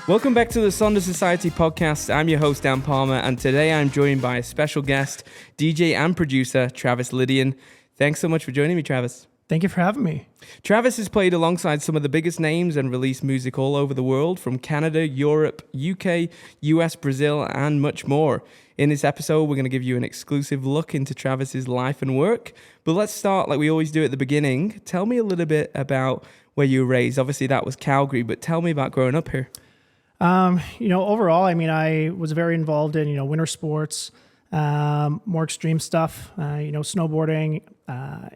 Welcome back to the Sonder Society podcast. I'm your host, Dan Palmer, and today I'm joined by a special guest, DJ and producer, Travis Lydian. Thanks so much for joining me, Travis. Thank you for having me. Travis has played alongside some of the biggest names and released music all over the world, from Canada, Europe, UK, US, Brazil, and much more. In this episode, we're going to give you an exclusive look into Travis's life and work. But let's start like we always do at the beginning. Tell me a little bit about where you were raised. Obviously, that was Calgary, but tell me about growing up here. Overall, I was very involved in, winter sports, more extreme stuff, snowboarding,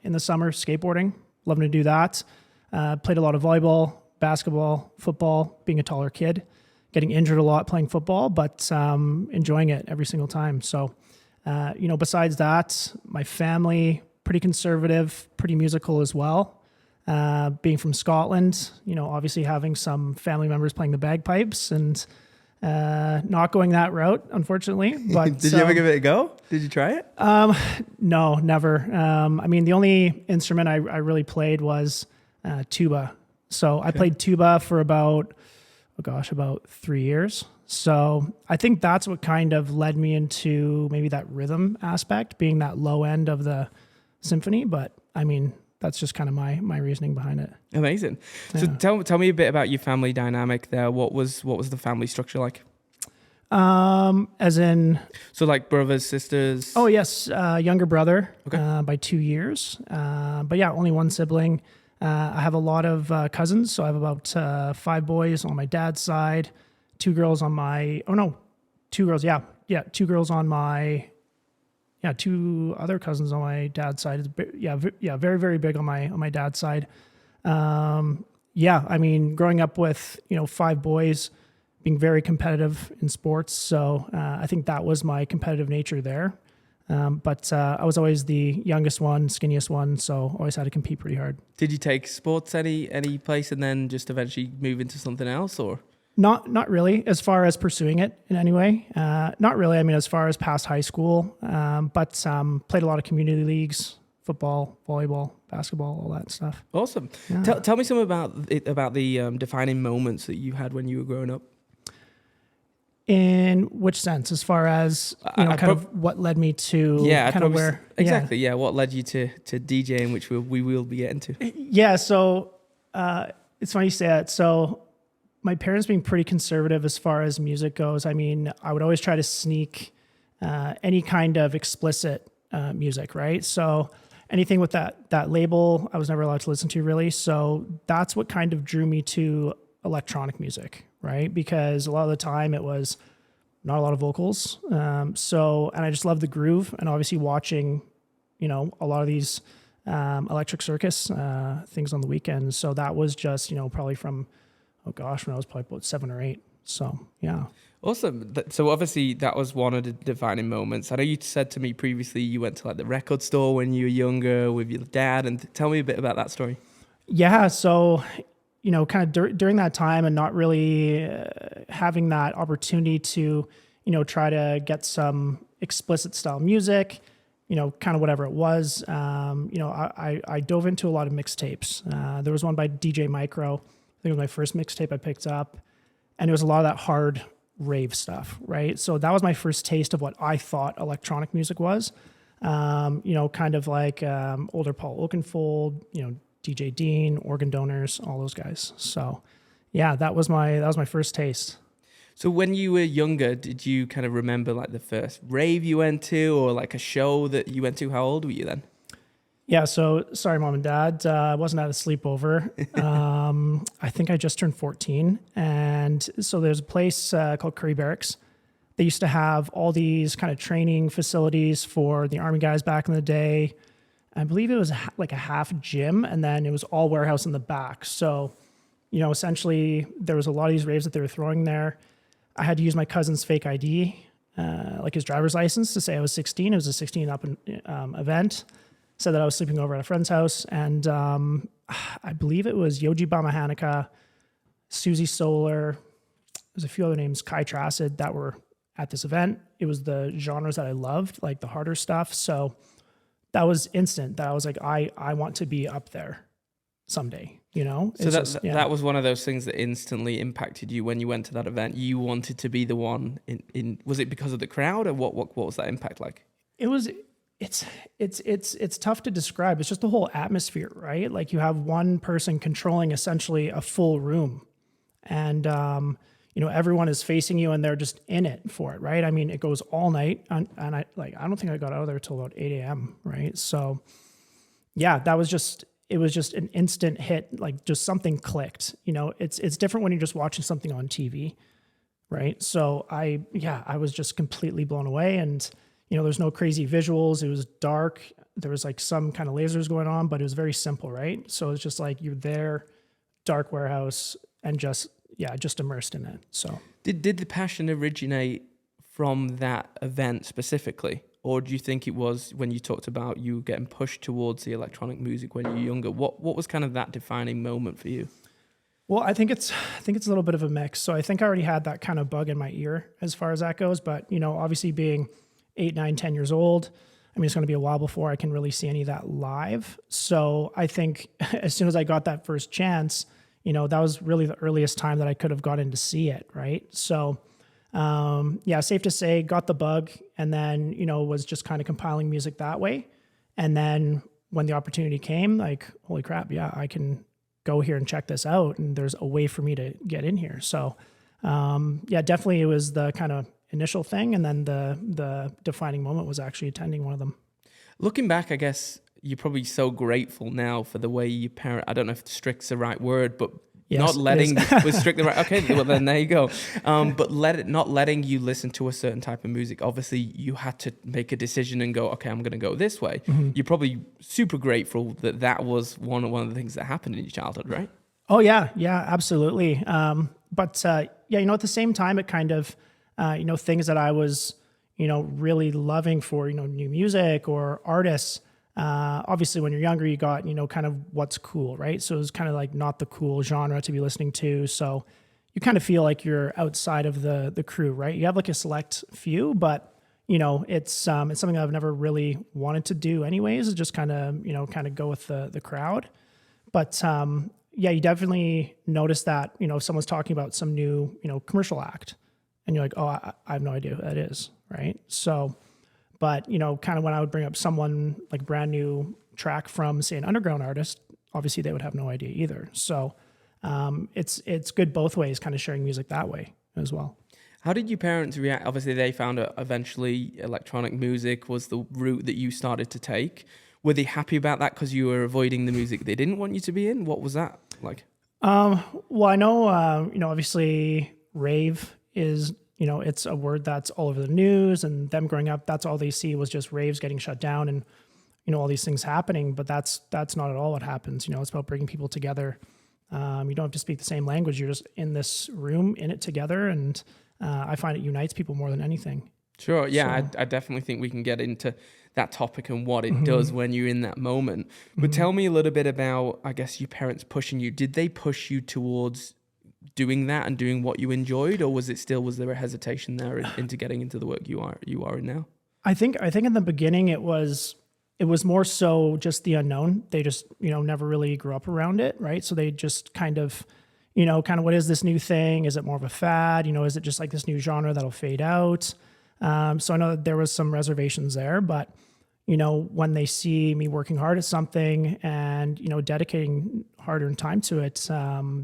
in the summer, skateboarding, loving to do that. Played a lot of volleyball, basketball, football, being a taller kid, getting injured a lot playing football, but enjoying it every single time. So, besides that, my family, pretty conservative, pretty musical as well. Being from Scotland, obviously having some family members playing the bagpipes and not going that route, unfortunately. But Did you ever give it a go? Did you try it? No, never. The only instrument I really played was tuba. So I played tuba for about 3 years. So I think that's what kind of led me into maybe that rhythm aspect, being that low end of the symphony. But that's just kind of my reasoning behind it. Amazing. Yeah. So tell me a bit about your family dynamic there. What was the family structure like? As in? So like brothers, sisters? Oh, yes. Younger brother Okay. by 2 years. But yeah, only one sibling. I have a lot of cousins. So I have about 5 boys on my dad's side, 2 girls on my, 2 girls. Yeah. 2 girls on my, 2 other cousins on my dad's side. Very, very big on my dad's side. Growing up with, 5 boys, being very competitive in sports. So I think that was my competitive nature there. But I was always the youngest one, skinniest one, so always had to compete pretty hard. Did you take sports any place and then just eventually move into something else, or? Not really, as far as pursuing it in any way. Not really. As far as past high school, but played a lot of community leagues, football, volleyball, basketball, all that stuff. Awesome. Yeah. Tell me some about the defining moments that you had when you were growing up. In which sense? As far as what led me to where? Exactly. Yeah. What led you to DJing, which we will be getting to. Yeah. So it's funny you say that. So my parents being pretty conservative as far as music goes. I would always try to sneak any kind of explicit music, right? So anything with that label, I was never allowed to listen to really. So that's what kind of drew me to electronic music, right? Because a lot of the time it was not a lot of vocals. And I just love the groove, and obviously watching, a lot of these electric circus things on the weekends. So that was just, probably from, when I was probably about 7 or 8. So, yeah. Awesome. So obviously that was one of the defining moments. I know you said to me previously you went to like the record store when you were younger with your dad, and tell me a bit about that story. Yeah. So, kind of during that time and not really having that opportunity to, try to get some explicit style music, kind of whatever it was. I dove into a lot of mixtapes. There was one by DJ Micro. I think it was my first mixtape I picked up, and it was a lot of that hard rave stuff, right? So that was my first taste of what I thought electronic music was. Kind of like older Paul Oakenfold, DJ Dean, Organ Donors, all those guys. So yeah, that was my first taste. So when you were younger, did you kind of remember like the first rave you went to, or like a show that you went to? How old were you then? Yeah, so sorry, Mom and Dad. I wasn't at a sleepover. I think I just turned 14. And so there's a place called Curry Barracks. They used to have all these kind of training facilities for the Army guys back in the day. I believe it was like a half gym, and then it was all warehouse in the back. So, essentially there was a lot of these raves that they were throwing there. I had to use my cousin's fake ID, like his driver's license, to say I was 16. It was a 16 up event. Said that I was sleeping over at a friend's house, and I believe it was Yoji Bama Hanukkah, Susie Solar, there's a few other names, Kai Tracid, that were at this event. It was the genres that I loved, like the harder stuff. So that was instant that I was like, I want to be up there someday, you know? So that was one of those things that instantly impacted you when you went to that event. You wanted to be the one in was it because of the crowd, or what was that impact like? It's tough to describe. It's just the whole atmosphere, right? Like you have one person controlling essentially a full room, and you know, everyone is facing you and they're just in it for it, right? I mean, it goes all night, and I don't think I got out of there till about 8 a.m., right? So yeah, it was just an instant hit, like just something clicked. You know, it's different when you're just watching something on TV, right? So I was just completely blown away. And you know, there's no crazy visuals. It was dark. There was like some kind of lasers going on, but it was very simple, right? So it's just like you're there, dark warehouse, and just immersed in it. So did the passion originate from that event specifically, or do you think it was when you talked about you getting pushed towards the electronic music when you were younger? What was kind of that defining moment for you? Well, I think it's a little bit of a mix. So I think I already had that kind of bug in my ear as far as that goes, but you know, obviously being 8, 9, 10 years old, I mean, it's going to be a while before I can really see any of that live. So I think as soon as I got that first chance, you know, that was really the earliest time that I could have gotten to see it, right? So, yeah, safe to say, got the bug, and then, you know, was just kind of compiling music that way. And then when the opportunity came, like, holy crap, yeah, I can go here and check this out, and there's a way for me to get in here. So, yeah, definitely it was the kind of initial thing, and then the defining moment was actually attending one of them. Looking back, I guess you're probably so grateful now for the way you parent. I don't know if strict's the right word, but yes, not letting was strict the right. Okay, well then there you go. But not letting you listen to a certain type of music. Obviously, you had to make a decision and go, okay, I'm going to go this way. Mm-hmm. You're probably super grateful that was one of the things that happened in your childhood, right? Oh yeah, absolutely. But yeah, you know, at the same time, it kind of you know, things that I was, you know, really loving for, you know, new music or artists. Obviously when you're younger, you got, you know, kind of what's cool, right? So it was kind of like not the cool genre to be listening to. So you kind of feel like you're outside of the crew, right? You have like a select few, but you know, it's something that I've never really wanted to do anyways. It's just kind of go with the crowd. But yeah, you definitely notice that, you know, if someone's talking about some new, you know, commercial act, and you're like, oh, I have no idea who that is, right? So, but, you know, kind of when I would bring up someone like a brand new track from, say, an underground artist, obviously they would have no idea either. So it's good both ways, kind of sharing music that way as well. How did your parents react? Obviously, they found out eventually electronic music was the route that you started to take. Were they happy about that because you were avoiding the music they didn't want you to be in? What was that like? Well, I know, you know, obviously rave is, you know, it's a word that's all over the news, and them growing up, that's all they see was just raves getting shut down and, you know, all these things happening. But that's not at all what happens. You know, it's about bringing people together. You don't have to speak the same language. You're just in this room, in it together. And I find it unites people more than anything. Sure. Yeah, so, I definitely think we can get into that topic and what it does when you're in that moment. But tell me a little bit about, I guess, your parents pushing you. Did they push you towards doing that and doing what you enjoyed, or was there a hesitation there into getting into the work you are in now? I think in the beginning it was more so just the unknown. They just, you know, never really grew up around it, right? So they just kind of what is this new thing? Is it more of a fad? You know, is it just like this new genre that'll fade out? So I know that there was some reservations there, but you know, when they see me working hard at something and, you know, dedicating hard-earned time to it,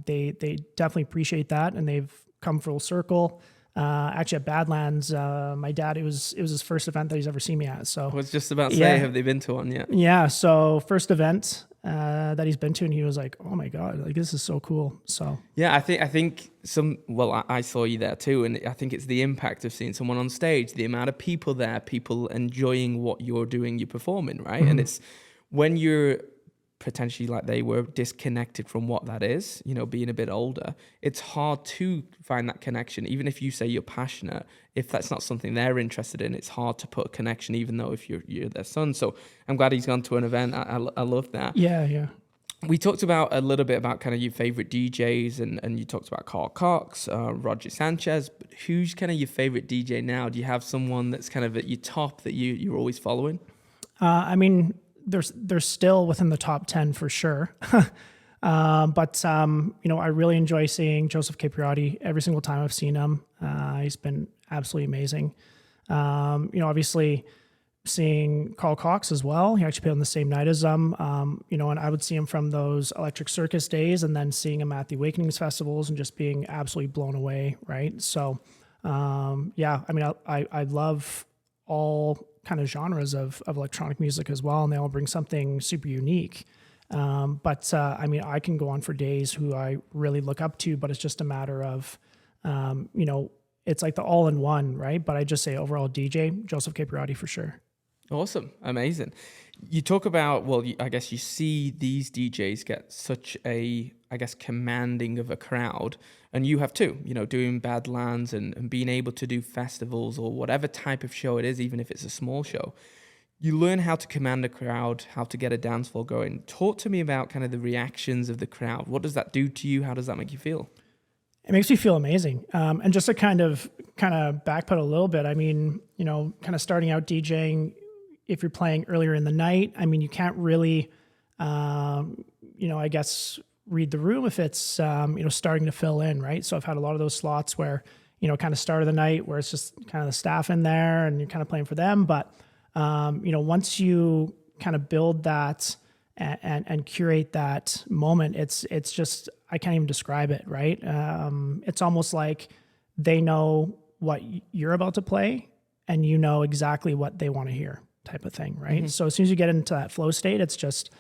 they definitely appreciate that, and they've come full circle. Actually, at Badlands, my dad, it was his first event that he's ever seen me at. So I was just about to say, have they been to one yet? Yeah. So first event that he's been to, and he was like, "Oh my God, like this is so cool." So yeah, I think I saw you there too, and I think it's the impact of seeing someone on stage, the amount of people there, people enjoying what you're doing, you're performing, right? And it's when you're potentially, like they were, disconnected from what that is, you know, being a bit older, it's hard to find that connection. Even if you say you're passionate, if that's not something they're interested in, it's hard to put a connection, even though if you're their son. So I'm glad he's gone to an event. I love that. Yeah. We talked about a little bit about kind of your favorite DJs, and you talked about Carl Cox, Roger Sanchez, but who's kind of your favorite DJ now? Do you have someone that's kind of at your top that you're always following? I mean, they're still within the top 10 for sure. But I really enjoy seeing Joseph Capriati every single time I've seen him. He's been absolutely amazing. Obviously seeing Carl Cox as well. He actually played on the same night as them. And I would see him from those Electric Circus days, and then seeing him at the Awakenings festivals and just being absolutely blown away. Right. So, I love all kind of genres of electronic music as well, and they all bring something super unique. I can go on for days who I really look up to, but it's just a matter of, it's like the all-in-one, right? But I just say overall DJ, Joseph Capriati for sure. Awesome. Amazing. You talk about, I guess you see these DJs get such a, commanding of a crowd, and you have too, doing Badlands and being able to do festivals or whatever type of show it is, even if it's a small show. You learn how to command a crowd, how to get a dance floor going. Talk to me about kind of the reactions of the crowd. What does that do to you? How does that make you feel? It makes me feel amazing. And just to kind of backpedal a little bit, kind of starting out DJing, if you're playing earlier in the night, you can't really, read the room if it's, starting to fill in, right? So I've had a lot of those slots where, kind of start of the night where it's just kind of the staff in there and you're kind of playing for them. But, once you kind of build that and curate that moment, it's just, I can't even describe it, right? It's almost like they know what you're about to play and you know exactly what they want to hear, type of thing, right? Mm-hmm. So as soon as you get into that flow state, it's just,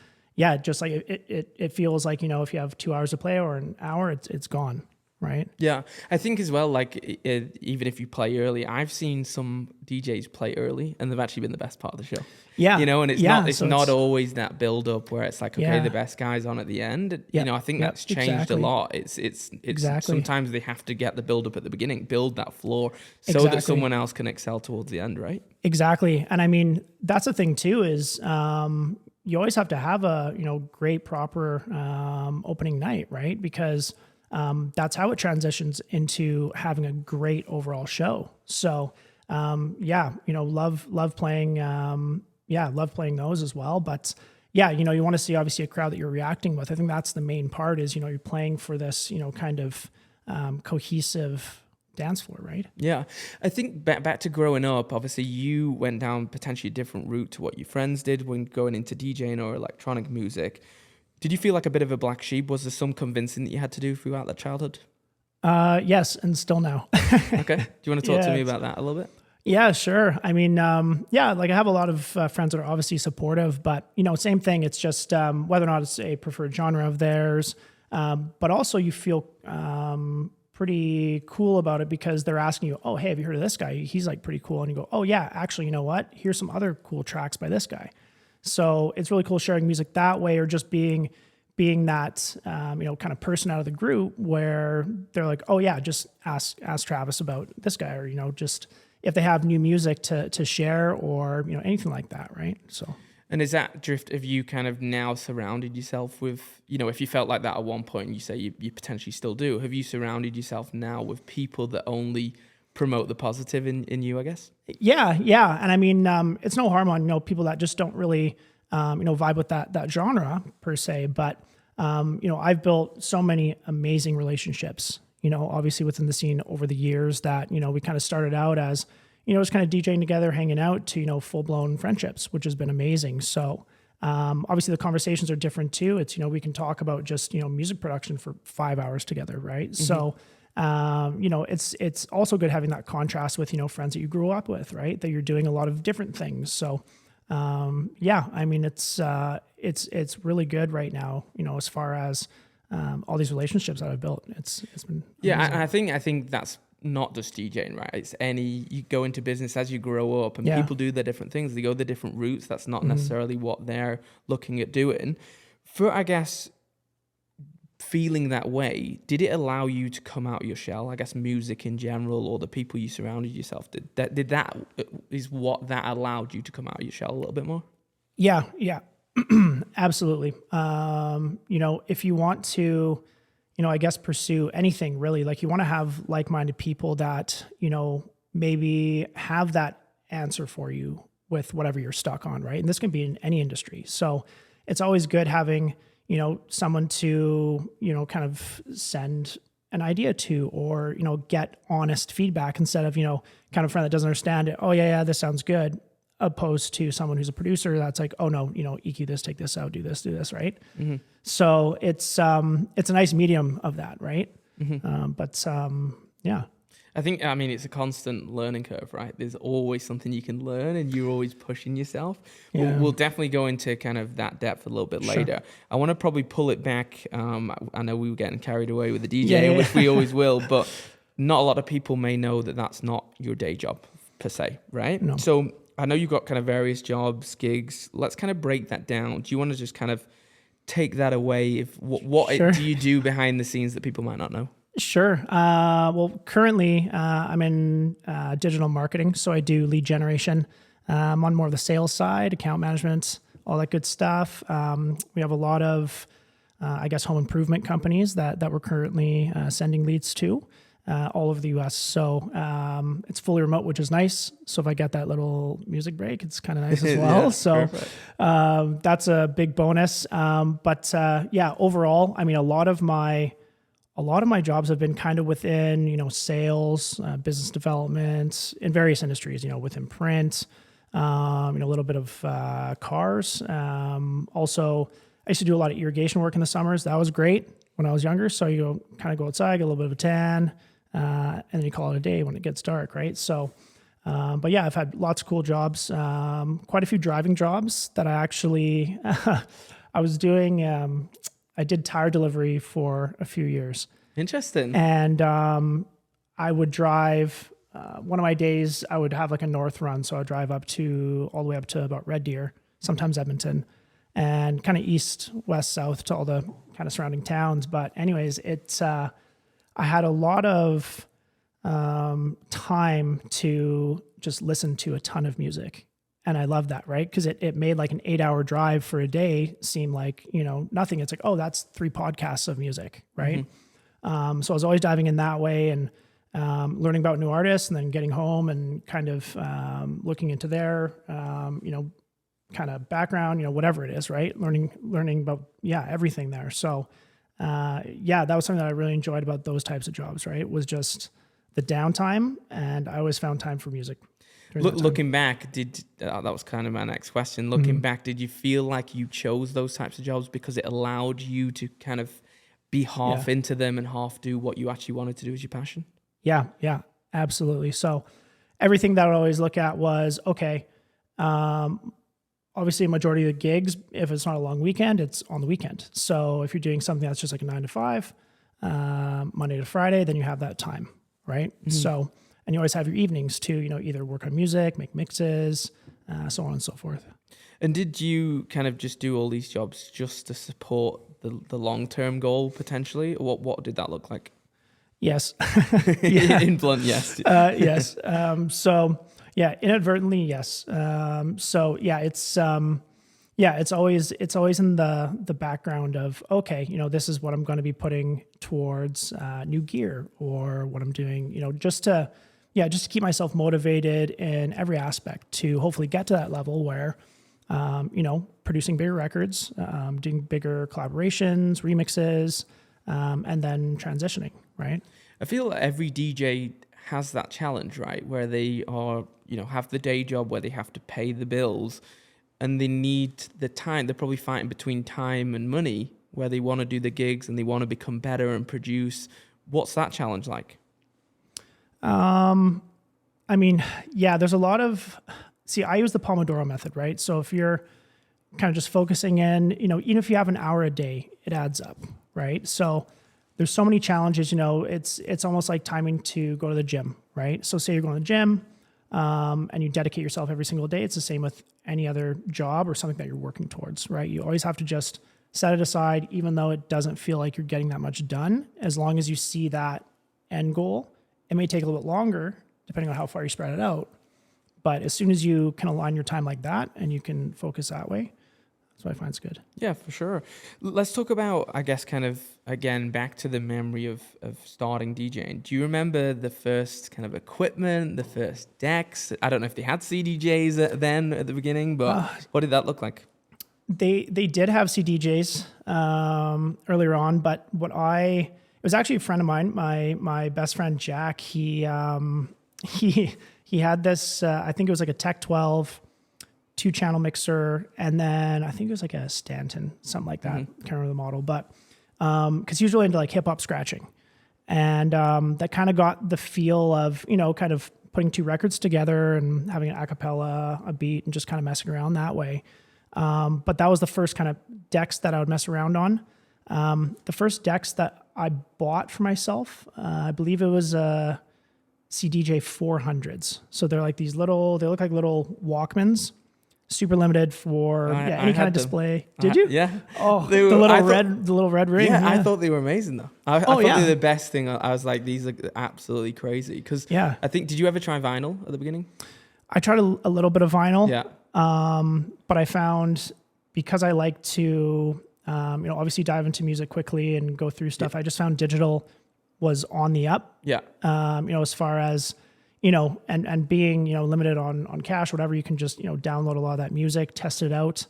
just like it feels like, if you have 2 hours to play or an hour, it's gone, right? Yeah. I think as well, even if you play early, I've seen some DJs play early and they've actually been the best part of the show. Yeah. And it's not always that build up where it's like, okay, the best guy's on at the end. I think that's changed a lot. It's exactly. Sometimes they have to get the build up at the beginning, build that floor so that someone else can excel towards the end, right? Exactly. And that's the thing too, is, you always have to have a, great, proper, opening night, right? Because, that's how it transitions into having a great overall show. So, love playing, love playing those as well. But you want to see obviously a crowd that you're reacting with. I think that's the main part is, you're playing for this, kind of, cohesive dance floor, right? Yeah. I think back to growing up, obviously you went down potentially a different route to what your friends did when going into DJing or electronic music. Did you feel like a bit of a black sheep? Was there some convincing that you had to do throughout that childhood? Yes, and still now. Okay. Do you want to talk to me about that a little bit? Yeah, sure. I have a lot of friends that are obviously supportive, but, same thing. It's just whether or not it's a preferred genre of theirs, but also you feel pretty cool about it because they're asking you, oh, hey, have you heard of this guy? He's like pretty cool. And you go, oh yeah, actually, you know what? Here's some other cool tracks by this guy. So it's really cool sharing music that way, or just being that, kind of person out of the group where they're like, oh yeah, just ask Travis about this guy, or, just if they have new music to share or, anything like that. Right. So. And is that drift of you kind of now surrounded yourself with, if you felt like that at one point, and you say you potentially still do, have you surrounded yourself now with people that only promote the positive in you, I guess? Yeah. And it's no harm on, people that just don't really, vibe with that genre per se. But, I've built so many amazing relationships, obviously within the scene over the years that, we kind of started out as, just kind of DJing together, hanging out to, full-blown friendships, which has been amazing. So, obviously the conversations are different too. It's, we can talk about just, music production for 5 hours together. Right. Mm-hmm. So, it's also good having that contrast with, friends that you grew up with, right? That you're doing a lot of different things. So, it's really good right now, as far as, all these relationships that I've built. It's been amazing. I think that's not just DJing, right? It's you go into business as you grow up, and people do their different things. They go the different routes. That's not necessarily what they're looking at doing. For, I guess, feeling that way, did it allow you to come out of your shell? I guess music in general, or the people you surrounded yourself is what that allowed you to come out of your shell a little bit more? Yeah, absolutely. If you want to, I guess pursue anything really, like you want to have like-minded people that, maybe have that answer for you with whatever you're stuck on, right? And this can be in any industry. So it's always good having, someone to, kind of send an idea to, or, get honest feedback instead of, kind of friend that doesn't understand it. Oh yeah, this sounds good. Opposed to someone who's a producer that's like, oh no, EQ this, take this out, do this, right? Mm-hmm. So it's a nice medium of that, right? Mm-hmm. Yeah. I think, it's a constant learning curve, right? There's always something you can learn and you're always pushing yourself. Yeah. We'll definitely go into kind of that depth a little bit later. I want to probably pull it back. I know we were getting carried away with the DJing, which we always will, but not a lot of people may know that that's not your day job per se, right? No. So I know you've got kind of various jobs, gigs. Let's kind of break that down. Do you want to just kind of take that away? What do you do behind the scenes that people might not know? Sure. Well, currently I'm in digital marketing, so I do lead generation. I'm on more of the sales side, account management, all that good stuff. We have a lot of, home improvement companies that we're currently sending leads to all over the U.S. So it's fully remote, which is nice. So if I get that little music break, it's kind of nice as well. So that's a big bonus. But overall, a lot of my jobs have been kind of within, sales, business development in various industries, within print, a little bit of cars. Also, I used to do a lot of irrigation work in the summers. That was great when I was younger. So you kind of go outside, get a little bit of a tan, and then you call it a day when it gets dark, right? So, I've had lots of cool jobs, quite a few driving jobs that I actually, I was doing, I did tire delivery for a few years. Interesting. And I would drive, one of my days, I would have like a north run. So I'd drive all the way up to about Red Deer, sometimes Edmonton, and kind of east, west, south to all the kind of surrounding towns. But anyways, I had a lot of time to just listen to a ton of music. And I love that, right? Because it made like an 8-hour drive for a day seem like, nothing. It's like, oh, that's 3 podcasts of music, right? Mm-hmm. So I was always diving in that way and learning about new artists, and then getting home and kind of looking into their, kind of background, whatever it is, right? Learning about, everything there. So, that was something that I really enjoyed about those types of jobs, right? It was just the downtime, and I always found time for music. Looking back, that was kind of my next question. Looking back, did you feel like you chose those types of jobs because it allowed you to kind of be half into them and half do what you actually wanted to do as your passion? Yeah, absolutely. So everything that I would always look at was, okay, obviously a majority of the gigs, if it's not a long weekend, it's on the weekend. So if you're doing something that's just like a 9 to 5, Monday to Friday, then you have that time, right? Mm-hmm. So, and you always have your evenings to, either work on music, make mixes, so on and so forth. And did you kind of just do all these jobs just to support the long-term goal potentially? Or what did that look like? Yes. In blunt, yes. Yes. Inadvertently, yes. It's always in the background of, okay, this is what I'm going to be putting towards new gear, or what I'm doing, just to keep myself motivated in every aspect to hopefully get to that level where, producing bigger records, doing bigger collaborations, remixes, and then transitioning, right? I feel like every DJ has that challenge, right? Where they are, have the day job where they have to pay the bills, and they need the time. They're probably fighting between time and money, where they want to do the gigs and they want to become better and produce. What's that challenge like? There's a lot of, I use the Pomodoro method, right? So if you're kind of just focusing in, even if you have an hour a day, it adds up, right? So there's so many challenges, it's almost like timing to go to the gym, right? So say you're going to the gym, and you dedicate yourself every single day. It's the same with any other job or something that you're working towards, right? You always have to just set it aside, even though it doesn't feel like you're getting that much done. As long as you see that end goal, it may take a little bit longer, depending on how far you spread it out. But as soon as you can align your time like that and you can focus that way, that's what I find is good. Yeah, for sure. Let's talk about, I guess, kind of, again, back to the memory of starting DJing. Do you remember the first kind of equipment, the first decks? I don't know if they had CDJs then at the beginning, but what did that look like? They did have CDJs earlier on, but it was actually a friend of mine, my best friend Jack. He had this. I think it was like a Tech 12 2-channel mixer, and then I think it was like a Stanton, something like that. Can't remember the model, but because he was really into like hip hop scratching, and that kind of got the feel of kind of putting 2 records together and having an a cappella, a beat, and just kind of messing around that way. But that was the first kind of decks that I would mess around on. The first decks that I bought for myself, I believe it was CDJ 400s. So they're like they look like little Walkmans, super limited for any kind of display. Did you? Yeah. Oh, the little red ring. Yeah, I thought they were amazing though. I thought they were the best thing. I was like, these are absolutely crazy. Because I think, did you ever try vinyl at the beginning? I tried a little bit of vinyl. Yeah. But I found, because I like to, obviously dive into music quickly and go through stuff, I just found digital was on the up. Yeah. As far as, and being, limited on cash, whatever, you can just, download a lot of that music, test it out,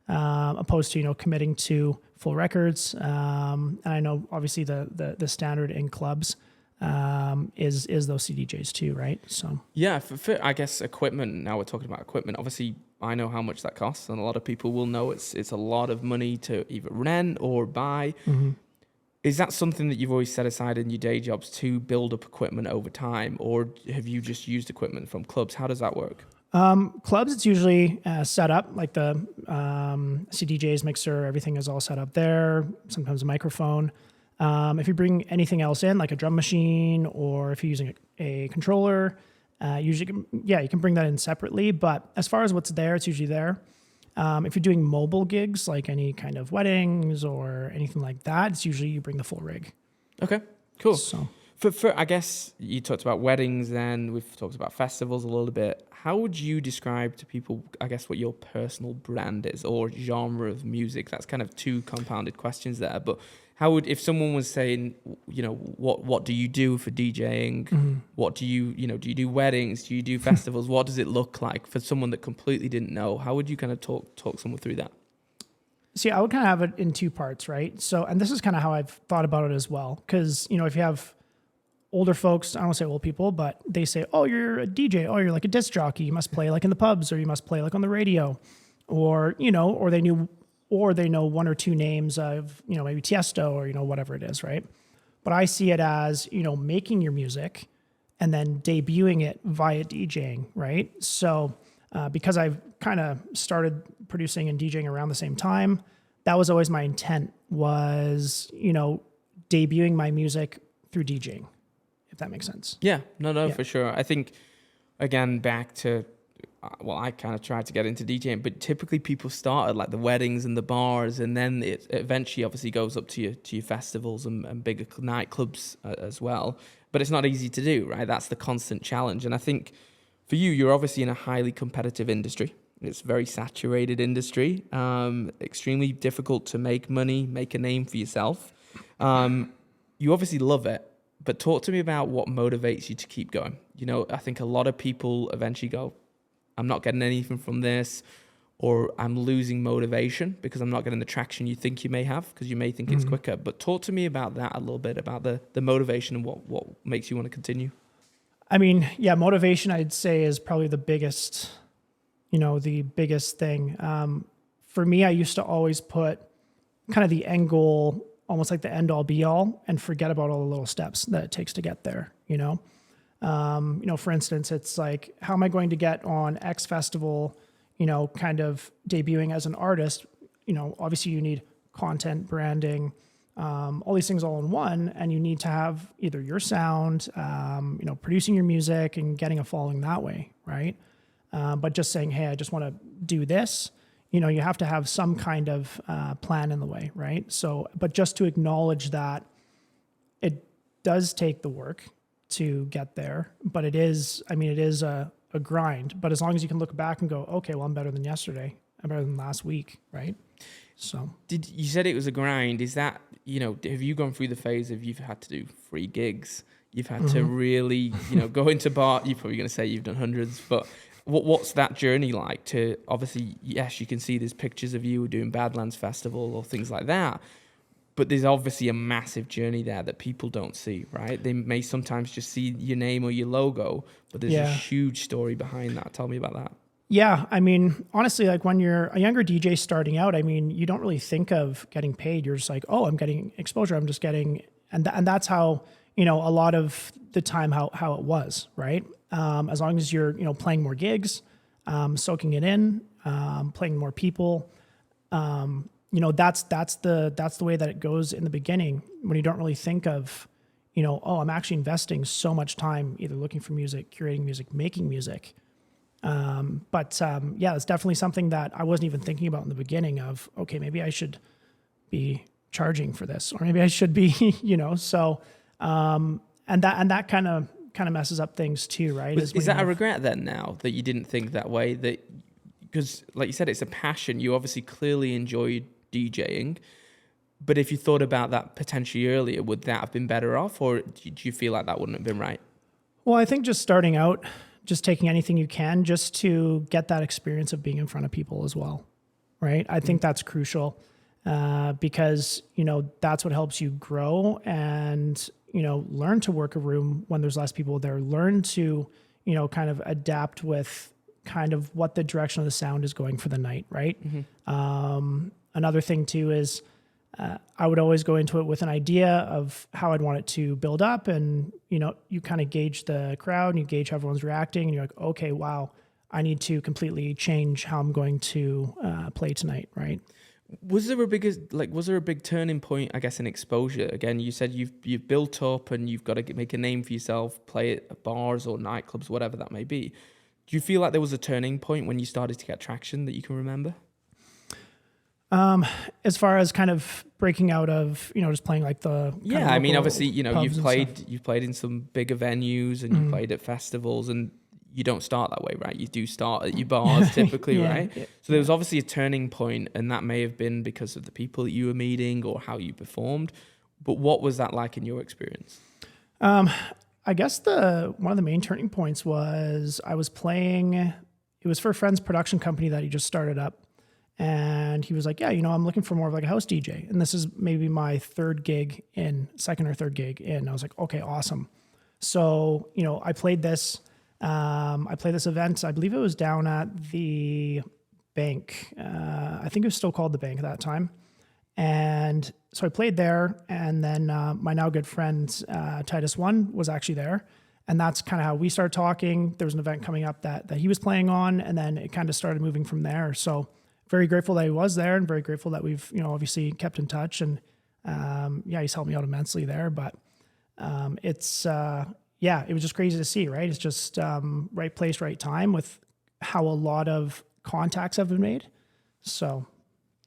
opposed to, committing to full records. And I know obviously the standard in clubs, is those CDJs too, right? So yeah, for I guess equipment. Now we're talking about equipment. Obviously, I know how much that costs, and a lot of people will know it's a lot of money to either rent or buy. Mm-hmm. Is that something that you've always set aside in your day jobs to build up equipment over time, or have you just used equipment from clubs? How does that work? Clubs, it's usually set up like the CDJs, mixer, everything is all set up there. Sometimes a microphone. If you bring anything else in, like a drum machine, or if you're using a controller, usually, you can bring that in separately. But as far as what's there, it's usually there. If you're doing mobile gigs, like any kind of weddings or anything like that, it's usually you bring the full rig. Okay, cool. So for I guess you talked about weddings, and we've talked about festivals a little bit. How would you describe to people, I guess, what your personal brand is or genre of music? That's kind of 2 compounded questions there, but how would, if someone was saying, what do you do for DJing? Mm-hmm. What do you do you do weddings? Do you do festivals? What does it look like for someone that completely didn't know? How would you kind of talk someone through that? See, I would kind of have it in 2 parts, right? So, and this is kind of how I've thought about it as well. Because, if you have older folks, I don't want to say old people, but they say, oh, you're a DJ. Oh, you're like a disc jockey. You must play like in the pubs, or you must play like on the radio, or, or they know 1 or 2 names of, maybe Tiesto or, whatever it is, right? But I see it as, making your music and then debuting it via DJing, right? So because I've kind of started producing and DJing around the same time, that was always my intent, was, debuting my music through DJing, if that makes sense. Yeah, no, for sure. I think, again, back to, I kind of tried to get into DJing, but typically people start at like the weddings and the bars, and then it eventually obviously goes up to your festivals and bigger nightclubs as well. But it's not easy to do, right? That's the constant challenge. And I think for you're obviously in a highly competitive industry. It's a very saturated industry, extremely difficult to make money, make a name for yourself. You obviously love it, but talk to me about what motivates you to keep going. I think a lot of people eventually go, I'm not getting anything from this, or I'm losing motivation because I'm not getting the traction you think you may have, because you may think it's quicker. But talk to me about that a little bit, about the motivation and what makes you want to continue. I mean, motivation, I'd say, is probably the biggest thing. For me, I used to always put kind of the end goal, almost like the end all be all, and forget about all the little steps that it takes to get there, for instance, it's like, how am I going to get on X festival, kind of debuting as an artist? Obviously you need content, branding, all these things all in one, and you need to have either your sound, producing your music and getting a following that way, right? But just saying, hey, I just want to do this, you have to have some kind of plan in the way, right? So, but just to acknowledge that it does take the work to get there, but it is a grind. But as long as you can look back and go, okay, well, I'm better than yesterday, I'm better than last week, right? So you said it was a grind? Is that, have you gone through the phase of you've had to do free gigs? You've had to really, go into bar. You're probably going to say you've done hundreds, but what's that journey like to, obviously, yes, you can see there's pictures of you doing Badlands Festival or things like that, but there's obviously a massive journey there that people don't see, right? They may sometimes just see your name or your logo, but there's a huge story behind that. Tell me about that. Yeah, I mean, honestly, like when you're a younger DJ starting out, I mean, you don't really think of getting paid. You're just like, oh, I'm getting exposure. I'm just getting, and that's how, a lot of the time how it was, right? As long as you're, playing more gigs, soaking it in, playing more people, that's the way that it goes in the beginning when you don't really think of, oh, I'm actually investing so much time either looking for music, curating music, making music. Yeah, it's definitely something that I wasn't even thinking about in the beginning of, okay, maybe I should be charging for this, or maybe I should be, so, and that kind of messes up things too, right? Is that a regret then now that you didn't think that way? That, because like you said, it's a passion. You obviously clearly enjoyed DJing, but if you thought about that potentially earlier, would that have been better off, or do you feel like that wouldn't have been right? Well, I think just starting out, just taking anything you can just to get that experience of being in front of people as well, right? I think that's crucial because, that's what helps you grow and, learn to work a room when there's less people there, learn to, kind of adapt with kind of what the direction of the sound is going for the night, right? Another thing too is I would always go into it with an idea of how I'd want it to build up. And, you kind of gauge the crowd and you gauge how everyone's reacting. And you're like, okay, wow, I need to completely change how I'm going to play tonight, right? Was there a big turning point, I guess, in exposure? Again, you said you've built up and you've got to make a name for yourself, play at bars or nightclubs, whatever that may be. Do you feel like there was a turning point when you started to get traction that you can remember? As far as kind of breaking out of, just playing like the I mean, obviously, you've played in some bigger venues and you played at festivals, and you don't start that way, right? You do start at your bars typically, right? Yeah. So there was obviously a turning point, and that may have been because of the people that you were meeting or how you performed. But what was that like in your experience? I guess one of the main turning points was I was playing. It was for a friend's production company that he just started up. And he was like, yeah, I'm looking for more of like a house DJ. And this is maybe my second or third gig in. I was like, okay, awesome. So, I played this event. I believe it was down at the bank. I think it was still called the bank at that time. And so I played there. And then my now good friend, Titus One, was actually there. And that's kind of how we started talking. There was an event coming up that he was playing on. And then it kind of started moving from there. So very grateful that he was there and very grateful that we've, obviously kept in touch, and he's helped me out immensely there, but it was just crazy to see, right? It's just right place, right time with how a lot of contacts have been made. So,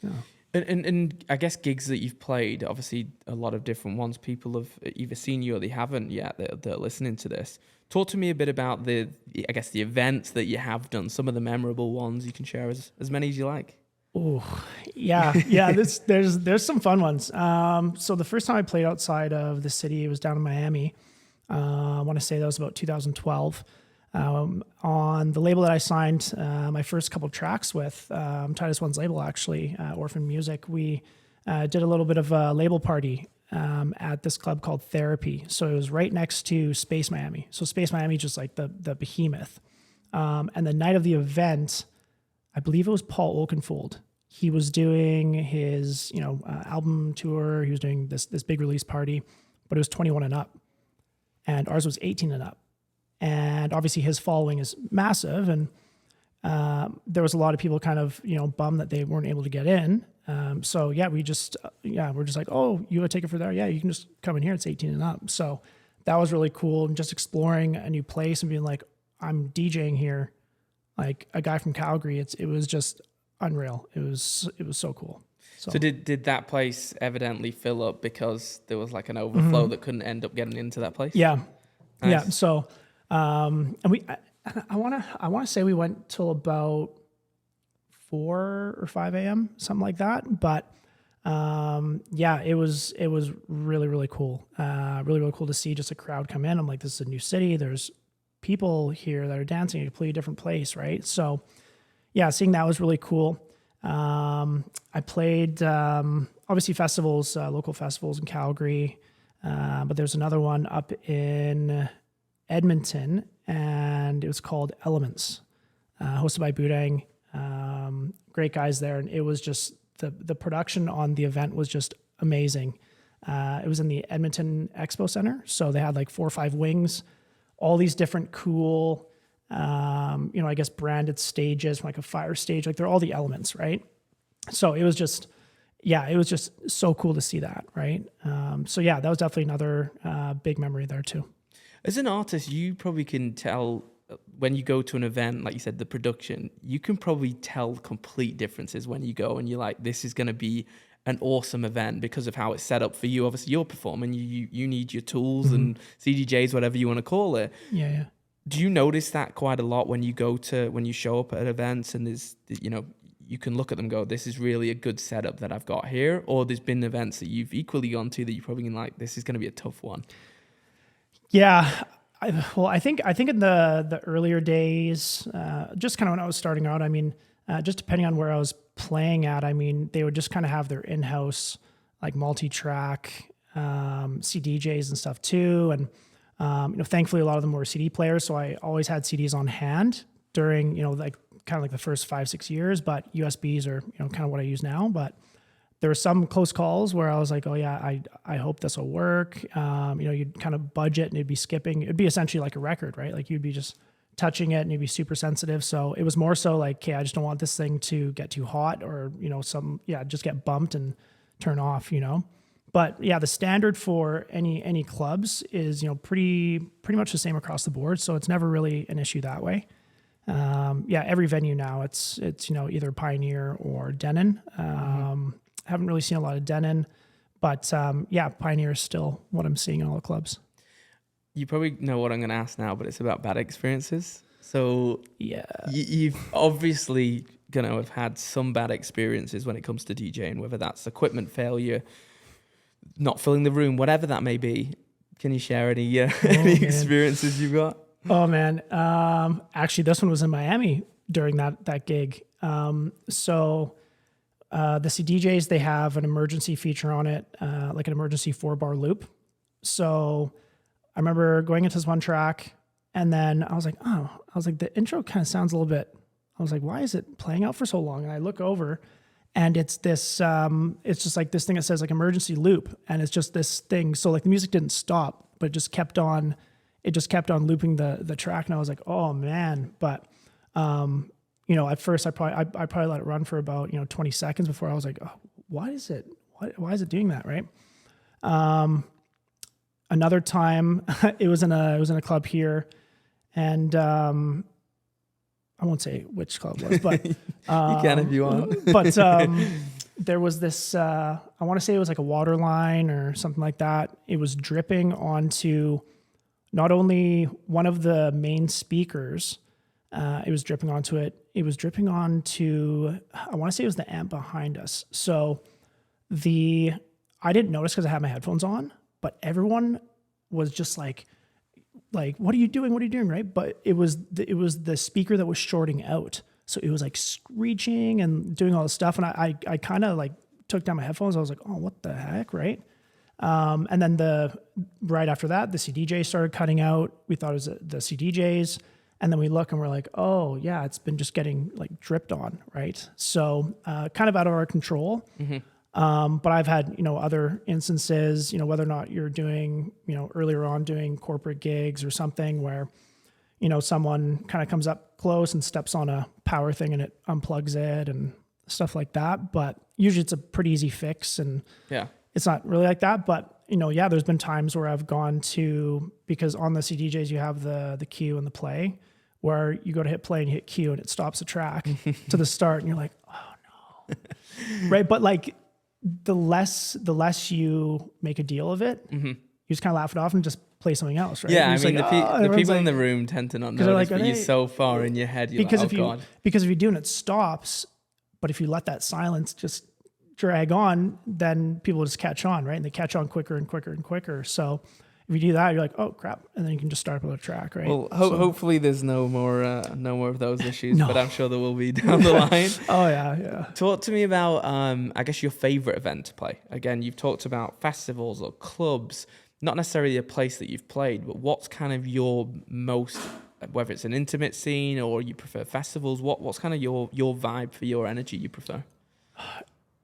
yeah. And I guess gigs that you've played, obviously a lot of different ones. People have either seen you or they haven't yet that are listening to this. Talk to me a bit about the events that you have done, some of the memorable ones. You can share as many as you like. Oh, yeah. There's some fun ones. So the first time I played outside of the city, it was down in Miami. I want to say that was about 2012. On the label that I signed my first couple of tracks with, Titus One's label actually, Orphan Music, we did a little bit of a label party at this club called Therapy. So it was right next to Space Miami. So Space Miami is just like the behemoth. And the night of the event, I believe it was Paul Oakenfold. He was doing his, album tour. He was doing this big release party, but it was 21 and up. And ours was 18 and up. And obviously his following is massive. And there was a lot of people kind of, bummed that they weren't able to get in. We're just like, oh, you have a ticket for there? Yeah, you can just come in here. It's 18 and up. So that was really cool. And just exploring a new place and being like, I'm DJing here, like a guy from Calgary. It was just unreal. It was so cool. So did that place evidently fill up because there was like an overflow that couldn't end up getting into that place? Yeah. Nice. Yeah. So, and I want to say we went till about 4 or 5 a.m., something like that. But it was really, really cool. Really, really cool to see just a crowd come in. I'm like, this is a new city. There's people here that are dancing in a completely different place, right? So yeah, seeing that was really cool. I played obviously festivals, local festivals in Calgary, but there's another one up in Edmonton, and it was called Elements, hosted by Budang. Great guys there, and it was just the production on the event was just amazing. It was in the Edmonton Expo Center, so they had like 4 or 5 wings, all these different cool, I guess branded stages, from like a fire stage, like they're all the elements, right? So it was just so cool to see that, right? So yeah, that was definitely another big memory there too. As an artist, you probably can tell when you go to an event, like you said, the production, you can probably tell complete differences when you go and you're like, this is going to be an awesome event because of how it's set up for you. Obviously, you're performing, you need your tools and CDJs, whatever you want to call it. Yeah. Do you notice that quite a lot when you show up at events and there's, you can look at them and go, this is really a good setup that I've got here? Or there's been events that you've equally gone to that you're probably like, this is going to be a tough one. Yeah. I think in the earlier days, just kind of when I was starting out, I mean, just depending on where I was playing at, I mean, they would just kind of have their in-house like multi-track CDJs and stuff too. And, thankfully a lot of them were CD players. So I always had CDs on hand during, like kind of like the first 5-6 years, but USBs are, kind of what I use now. But there were some close calls where I was like, oh yeah, I hope this will work. You'd kind of budget and it'd be skipping. It'd be essentially like a record, right? Like you'd be just touching it and you'd be super sensitive. So it was more so like, okay, I just don't want this thing to get too hot or, just get bumped and turn off, But yeah, the standard for any clubs is, pretty much the same across the board. So it's never really an issue that way. Every venue now it's either Pioneer or Denon. Haven't really seen a lot of Denon, but Pioneer is still what I'm seeing in all the clubs. You probably know what I'm going to ask now, but it's about bad experiences. So yeah, you've obviously going to have had some bad experiences when it comes to DJing, whether that's equipment failure, not filling the room, whatever that may be. Can you share any experiences you've got? Oh man, actually, this one was in Miami during that gig. The CDJs, they have an emergency feature on it, like an emergency 4-bar loop. So I remember going into this one track and then I was like, the intro kind of sounds a little bit, I was like, why is it playing out for so long? And I look over and it's this, it's just like this thing that says like emergency loop. And it's just this thing. So like the music didn't stop, but it just kept on looping the track. And I was like, oh man. But, at first I probably let it run for about, 20 seconds before I was like, oh, why is it doing that? Right. Another time it was in a club here and, I won't say which club it was, but, you can if you want, but, there was this, I want to say it was like a water line or something like that. It was dripping onto not only one of the main speakers, it was dripping onto it. It was dripping onto, I want to say it was the amp behind us. So I didn't notice because I had my headphones on, but everyone was just like, what are you doing? What are you doing? Right. But it was the speaker that was shorting out. So it was like screeching and doing all this stuff. And I kind of like took down my headphones. I was like, oh, what the heck? Right. And then right after that, the CDJ started cutting out. We thought it was the CDJs. And then we look and we're like, oh yeah, it's been just getting like dripped on. Right. So, kind of out of our control. Mm-hmm. But I've had, other instances, whether or not you're doing, earlier on doing corporate gigs or something where, someone kind of comes up close and steps on a power thing and it unplugs it and stuff like that. But usually it's a pretty easy fix and it's not really like that. But, there's been times where I've gone to, because on the CDJs you have the cue and the play, where you go to hit play and you hit cue and it stops the track to the start and you're like, oh no. Right. But like the less you make a deal of it, you just kind of laugh it off and just play something else. Right. Yeah. I mean, the people in the room tend to not notice, but you're so far in your head. You're because like, God. Because if you do and it stops, but if you let that silence just drag on, then people will just catch on. Right. And they catch on quicker and quicker and quicker. So if if you do that, you're like, oh crap, and then you can just start up another track, right? Well, hopefully there's no more of those issues, No. but I'm sure there will be down the line. Oh yeah. Talk to me about, I guess, your favorite event to play. Again, you've talked about festivals or clubs, not necessarily a place that you've played, but what's kind of your most, whether it's an intimate scene or you prefer festivals, what's kind of your vibe for your energy you prefer?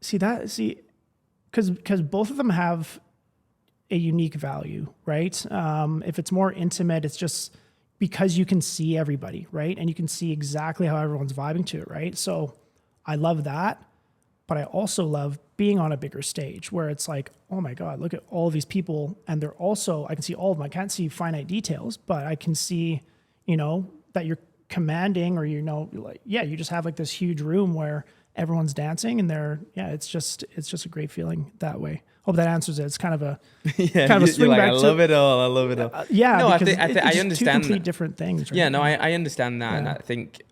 Because both of them have a unique value, right? If it's more intimate, it's just because you can see everybody, right? And you can see exactly how everyone's vibing to it, right? So I love that, but I also love being on a bigger stage where it's like, oh my God, look at all these people. And they're also, I can see all of them. I can't see finite details, but I can see, that you're commanding or, like, yeah, you just have like this huge room where everyone's dancing and it's just a great feeling that way. Hope that answers it. It's kind of a swing back. I love it all. I love it all. No, I understand two complete different things. Right? Yeah, no, I understand that, and I think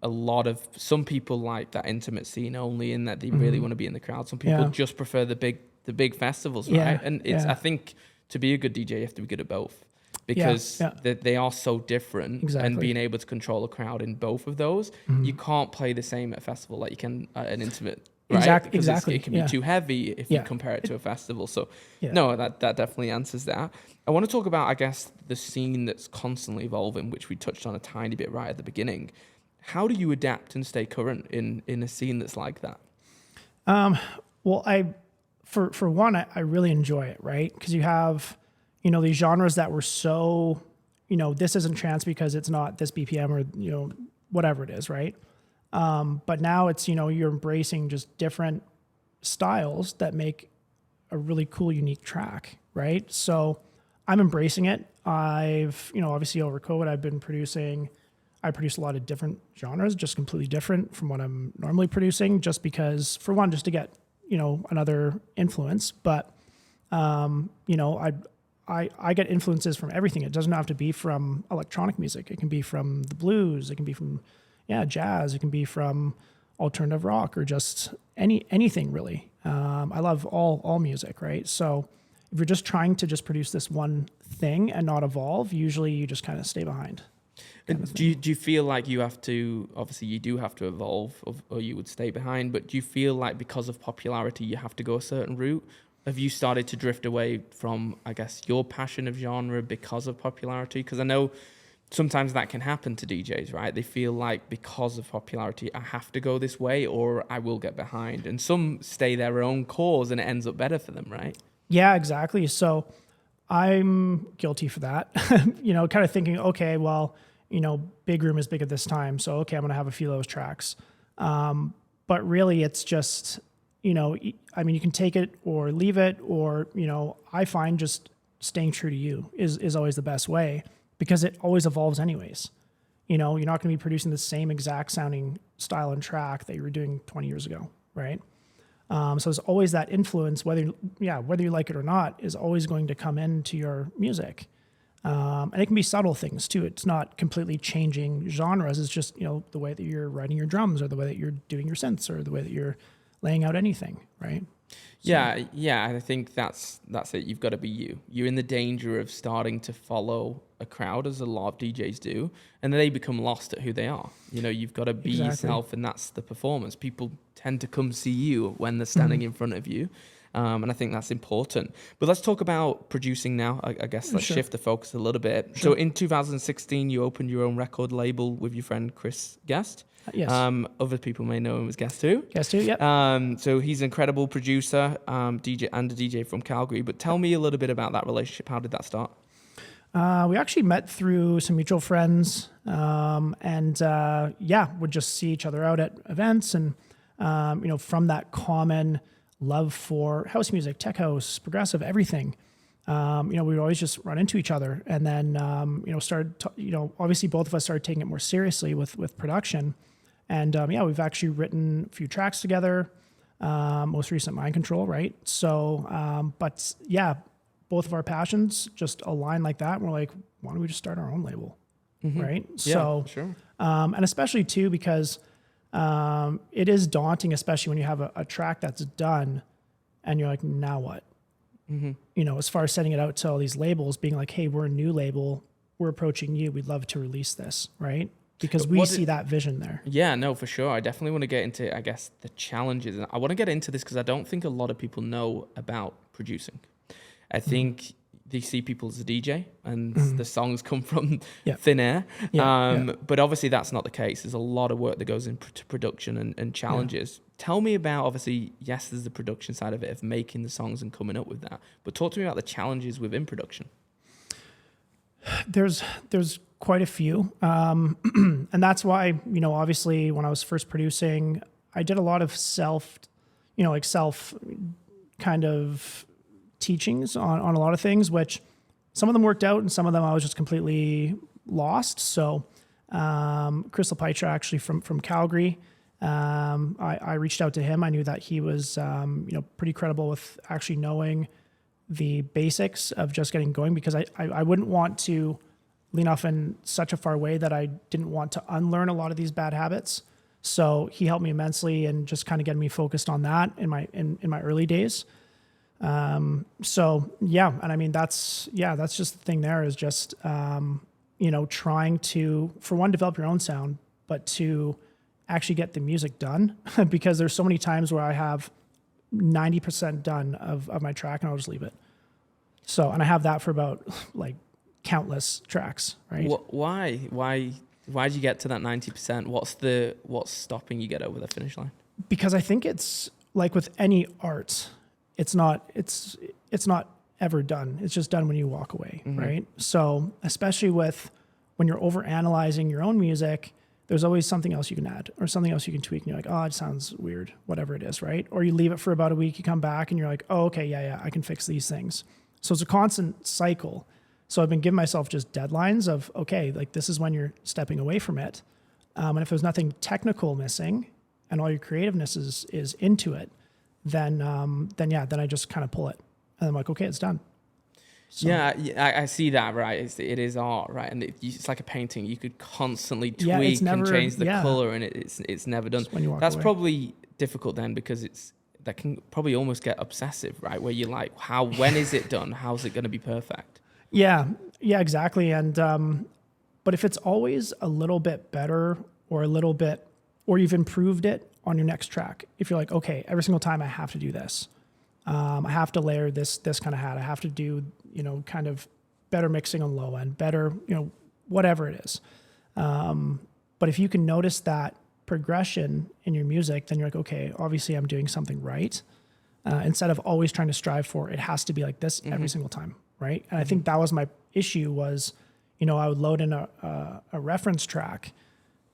a lot of some people like that intimate scene only in that they really want to be in the crowd. Some people just prefer the big festivals, right? And I think to be a good DJ, you have to be good at both. Because they are so different, and being able to control a crowd in both of those, you can't play the same at a festival like you can at an intimate. Right? Exactly. It can be too heavy if you compare it to a festival. So, no, that definitely answers that. I want to talk about, I guess, the scene that's constantly evolving, which we touched on a tiny bit right at the beginning. How do you adapt and stay current in a scene that's like that? Well, for one, I really enjoy it, right? Because you have, these genres that were so, this isn't trance because it's not this BPM or, whatever it is, right? But now it's, you're embracing just different styles that make a really cool, unique track, right? So I'm embracing it. I've, obviously over COVID, I produce a lot of different genres, just completely different from what I'm normally producing, just because, for one, just to get, another influence. But, I get influences from everything. It doesn't have to be from electronic music. It can be from the blues. It can be from jazz. It can be from alternative rock or just anything really. I love all music, right? So if you're just trying to just produce this one thing and not evolve, usually you just kind of stay behind. Do you feel like you have to, obviously you do have to evolve or you would stay behind, but do you feel like because of popularity you have to go a certain route? Have you started to drift away from, I guess, your passion of genre because of popularity? Because I know sometimes that can happen to DJs, right? They feel like because of popularity, I have to go this way or I will get behind. And some stay their own cause and it ends up better for them, right? Yeah, exactly. So I'm guilty for that. Kind of thinking, okay, well, big room is big at this time. So, okay, I'm going to have a few of those tracks. But really it's just, you can take it or leave it or, I find just staying true to you is always the best way. Because it always evolves anyways. You're not going to be producing the same exact sounding style and track that you were doing 20 years ago, right? So there's always that influence, whether you like it or not, is always going to come into your music. And it can be subtle things too. It's not completely changing genres. It's just, the way that you're writing your drums or the way that you're doing your synths or the way that you're laying out anything, right? So. Yeah. I think that's it. You've got to be you. You're in the danger of starting to follow a crowd, as a lot of DJs do, and then they become lost at who they are. You've got to be yourself, and that's the performance. People tend to come see you when they're standing in front of you, and I think that's important. But let's talk about producing now. I guess let's shift the focus a little bit. Sure. So in 2016, you opened your own record label with your friend Chris Guest. Yes. Other people may know him as Guest too. Guest too, yep. So he's an incredible producer, DJ and a DJ from Calgary. But tell me a little bit about that relationship. How did that start? We actually met through some mutual friends, and would just see each other out at events, and from that common love for house music, tech house, progressive, everything. We would always just run into each other, and then obviously both of us started taking it more seriously with production, and we've actually written a few tracks together. Most recent Mind Control, right? So, both of our passions just align like that. And we're like, why don't we just start our own label? Right. Yeah, so, sure. And especially too, because, it is daunting, especially when you have a track that's done and you're like, now what? as far as sending it out to all these labels, being like, hey, we're a new label, we're approaching you, we'd love to release this, right? Because we see that vision there. Yeah, no, for sure. I definitely want to get into, I guess, the challenges. And I want to get into this because I don't think a lot of people know about producing. I think they see people as a DJ and the songs come from thin air. But obviously that's not the case. There's a lot of work that goes into production and challenges. Tell me about, obviously, yes, there's the production side of it, of making the songs and coming up with that. But talk to me about the challenges within production. There's quite a few. And that's why, obviously when I was first producing, I did a lot of self kind of teachings on a lot of things, which some of them worked out and some of them I was just completely lost. So Crystal Peitra, actually from Calgary, I reached out to him. I knew that he was pretty credible with actually knowing the basics of just getting going, because I wouldn't want to lean off in such a far way that I didn't want to unlearn a lot of these bad habits. So he helped me immensely and just kind of getting me focused on that in my early days. So yeah, and I mean, that's just the thing there, is just, trying to, for one, develop your own sound, but to actually get the music done, because there's so many times where I have 90% done of my track and I'll just leave it. So, and I have that for about like countless tracks, right? Why did you get to that 90%? What's stopping you get over the finish line? Because I think it's like with any art, it's not ever done. It's just done when you walk away, right? So especially when you're over analyzing your own music, there's always something else you can add or something else you can tweak. And you're like, oh, it sounds weird, whatever it is, right? Or you leave it for about a week, you come back and you're like, oh, okay, yeah, I can fix these things. So it's a constant cycle. So I've been giving myself just deadlines of, okay, like this is when you're stepping away from it. And if there's nothing technical missing and all your creativeness is into it, then I just kind of pull it. And I'm like, okay, it's done. So. Yeah, I see that, right? It is art, right? And it's like a painting. You could constantly tweak and change the color, and it's never done. That's away. Probably difficult then, because that can probably almost get obsessive, right? Where you're like, when is it done? How's it going to be perfect? Yeah, exactly. And but if it's always a little bit better or you've improved it on your next track, if you're like, okay, every single time I have to do this. I have to layer this kind of hat. I have to do, kind of better mixing on low end, better, whatever it is. But if you can notice that progression in your music, then you're like, okay, obviously I'm doing something right. Instead of always trying to strive for, it has to be like this every single time, right? And I think that was my issue was, I would load in a reference track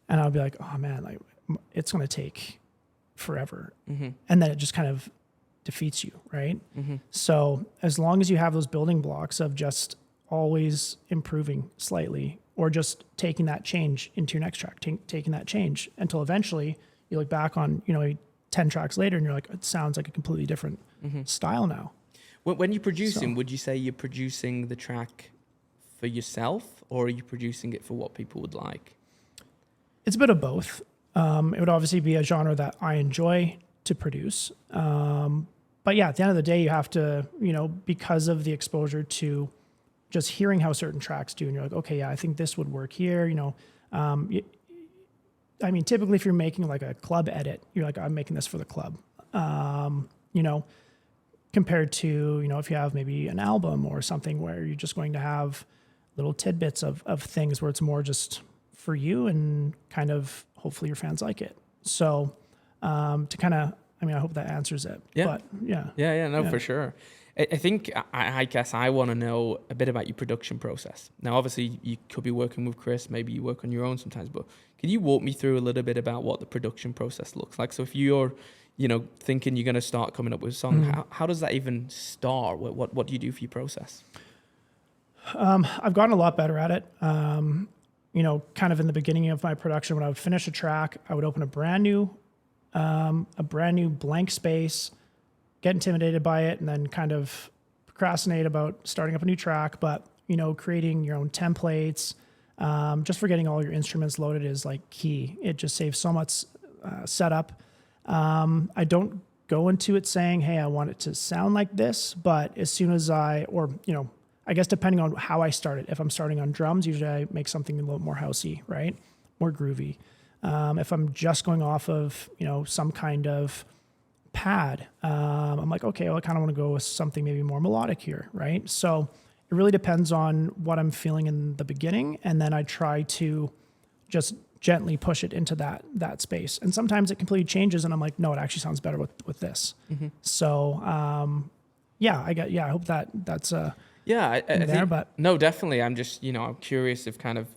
and I would be like, oh man, like it's going to take forever. And then it just kind of defeats you, right? So as long as you have those building blocks of just always improving slightly, or just taking that change into your next track, taking that change until eventually you look back on, 10 tracks later and you're like, it sounds like a completely different style now. When you're producing, would you say you're producing the track for yourself, or are you producing it for what people would like? It's a bit of both. It would obviously be a genre that I enjoy to produce. But yeah, at the end of the day, you have to, because of the exposure to just hearing how certain tracks do, and you're like, okay, yeah, I think this would work here. Typically if you're making like a club edit, you're like, I'm making this for the club. Compared to, if you have maybe an album or something where you're just going to have little tidbits of things where it's more just for you and kind of hopefully your fans like it. So to kind of, I hope that answers it. Yeah. But yeah. Yeah, for sure. I think, I guess I want to know a bit about your production process. Now, obviously, you could be working with Chris. Maybe you work on your own sometimes. But can you walk me through a little bit about what the production process looks like? So if you're, thinking you're going to start coming up with a song, how does that even start? What do you do for your process? I've gotten a lot better at it. Kind of in the beginning of my production, when I would finish a track, I would open a brand new blank space, get intimidated by it, and then kind of procrastinate about starting up a new track. But, creating your own templates, just for getting all your instruments loaded is like key. It just saves so much setup. I don't go into it saying, hey, I want it to sound like this. But as soon as I guess depending on how I start it, if I'm starting on drums, usually I make something a little more housey, right? More groovy. If I'm just going off of, some kind of pad, I'm like, okay, well, I kind of want to go with something maybe more melodic here, right? So it really depends on what I'm feeling in the beginning. And then I try to just gently push it into that space. And sometimes it completely changes and I'm like, no, it actually sounds better with this. Mm-hmm. So, I hope that's I think, but no, definitely. I'm just, I'm curious of kind of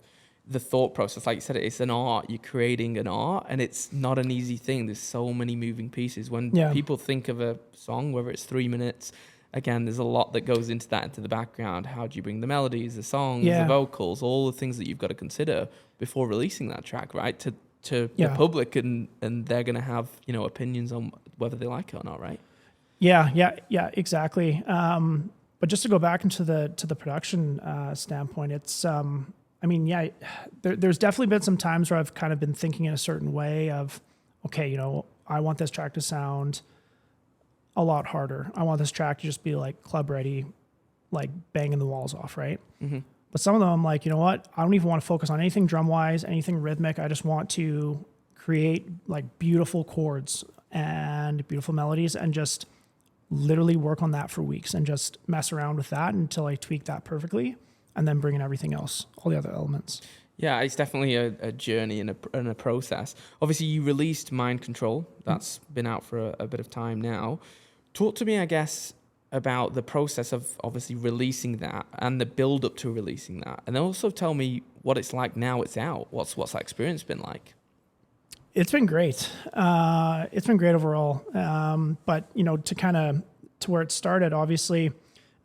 the thought process. Like you said, it's an art. You're creating an art, and it's not an easy thing. There's so many moving pieces. When people think of a song, whether it's 3 minutes, again, there's a lot that goes into the background. How do you bring the melodies, the songs, the vocals, all the things that you've got to consider before releasing that track, right? To the public, and they're going to have, opinions on whether they like it or not, right? Yeah, exactly. But just to go back into the production standpoint, it's there's definitely been some times where I've kind of been thinking in a certain way of, okay, I want this track to sound a lot harder. I want this track to just be like club ready, like banging the walls off, right? Mm-hmm. But some of them I'm like, you know what? I don't even want to focus on anything drum wise, anything rhythmic. I just want to create like beautiful chords and beautiful melodies and just literally work on that for weeks and just mess around with that until I tweak that perfectly, and then bring in everything else, all the other elements. Yeah, it's definitely a journey and a process. Obviously, you released Mind Control. That's been out for a bit of time now. Talk to me, I guess, about the process of obviously releasing that and the build up to releasing that. And then also tell me what it's like now it's out. What's that experience been like? It's been great. It's been great overall. But, to where it started, obviously,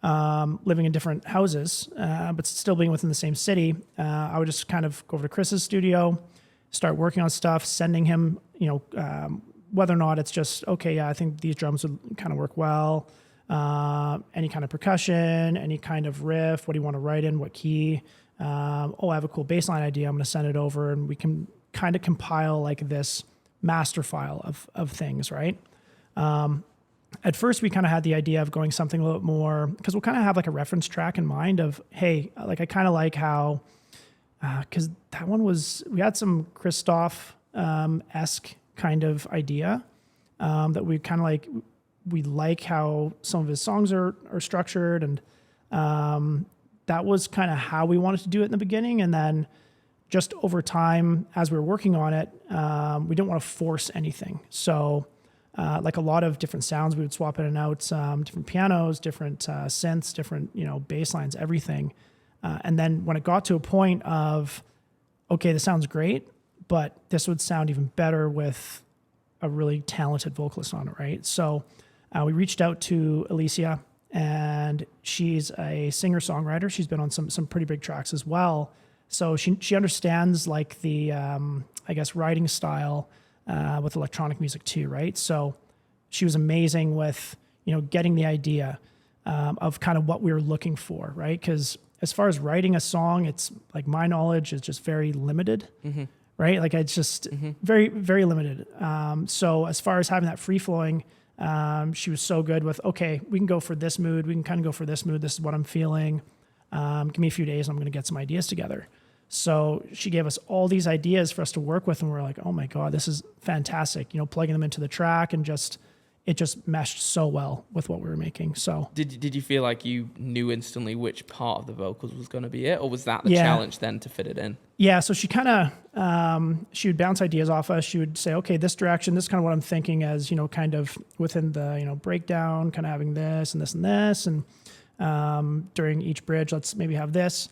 living in different houses, but still being within the same city, I would just kind of go over to Chris's studio, start working on stuff, sending him, whether or not it's just, okay, I think these drums would kind of work well. Any kind of percussion, any kind of riff, what do you want to write in, what key? I have a cool bass line idea. I'm going to send it over and we can kind of compile like this master file of things, right? At first, we kind of had the idea of going something a little bit more, because we'll kind of have like a reference track in mind of, hey, like I kind of like how, because that one we had some Christoph-esque kind of idea that we kind of like, we like how some of his songs are structured, and that was kind of how we wanted to do it in the beginning. And then just over time, as we were working on it, we didn't want to force anything. So like a lot of different sounds, we would swap in and out, different pianos, different synths, different, bass lines, everything. And then when it got to a point of, okay, this sounds great, but this would sound even better with a really talented vocalist on it, right? So we reached out to Alicia, and she's a singer-songwriter. She's been on some pretty big tracks as well. So she understands like the, writing style with electronic music too, right? So she was amazing with, getting the idea of kind of what we were looking for, right? Because as far as writing a song, it's like my knowledge is just very limited, mm-hmm. right? Like it's just very, very limited. So as far as having that free-flowing, she was so good with, okay, we can go for this mood. We can kind of go for this mood. This is what I'm feeling. Give me a few days and I'm going to get some ideas together. So she gave us all these ideas for us to work with, and we're like, oh my God, this is fantastic. Plugging them into the track, and it just meshed so well with what we were making. So did you feel like you knew instantly which part of the vocals was going to be it, or was that the challenge then to fit it in? Yeah. So she kind of, she would bounce ideas off us. She would say, okay, this direction, this is kind of what I'm thinking as, kind of within the, breakdown, kind of having this and this and this. And during each bridge, let's maybe have this.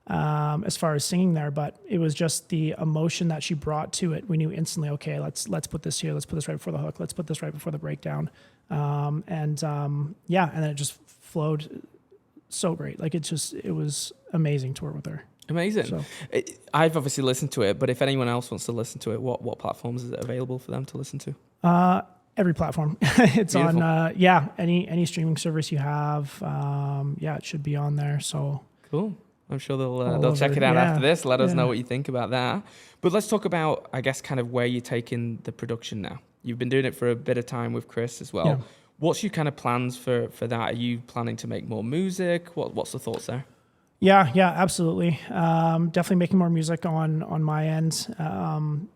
As far as singing there, but it was just the emotion that she brought to it. We knew instantly, okay, let's put this here. Let's put this right before the hook. Let's put this right before the breakdown. And then it just flowed so great. Like it was amazing to work with her. Amazing. So, I've obviously listened to it, but if anyone else wants to listen to it, what platforms is it available for them to listen to? Every platform. It's Beautiful. On, any streaming service you have. It should be on there. So cool. I'm sure they'll check it out after this. Let us know what you think about that. But let's talk about, I guess, kind of where you're taking the production now. you've been doing it for a bit of time with Chris as well. Yeah. What's your kind of plans for that? Are you planning to make more music? What's the thoughts there? Yeah, absolutely. Definitely making more music on my end.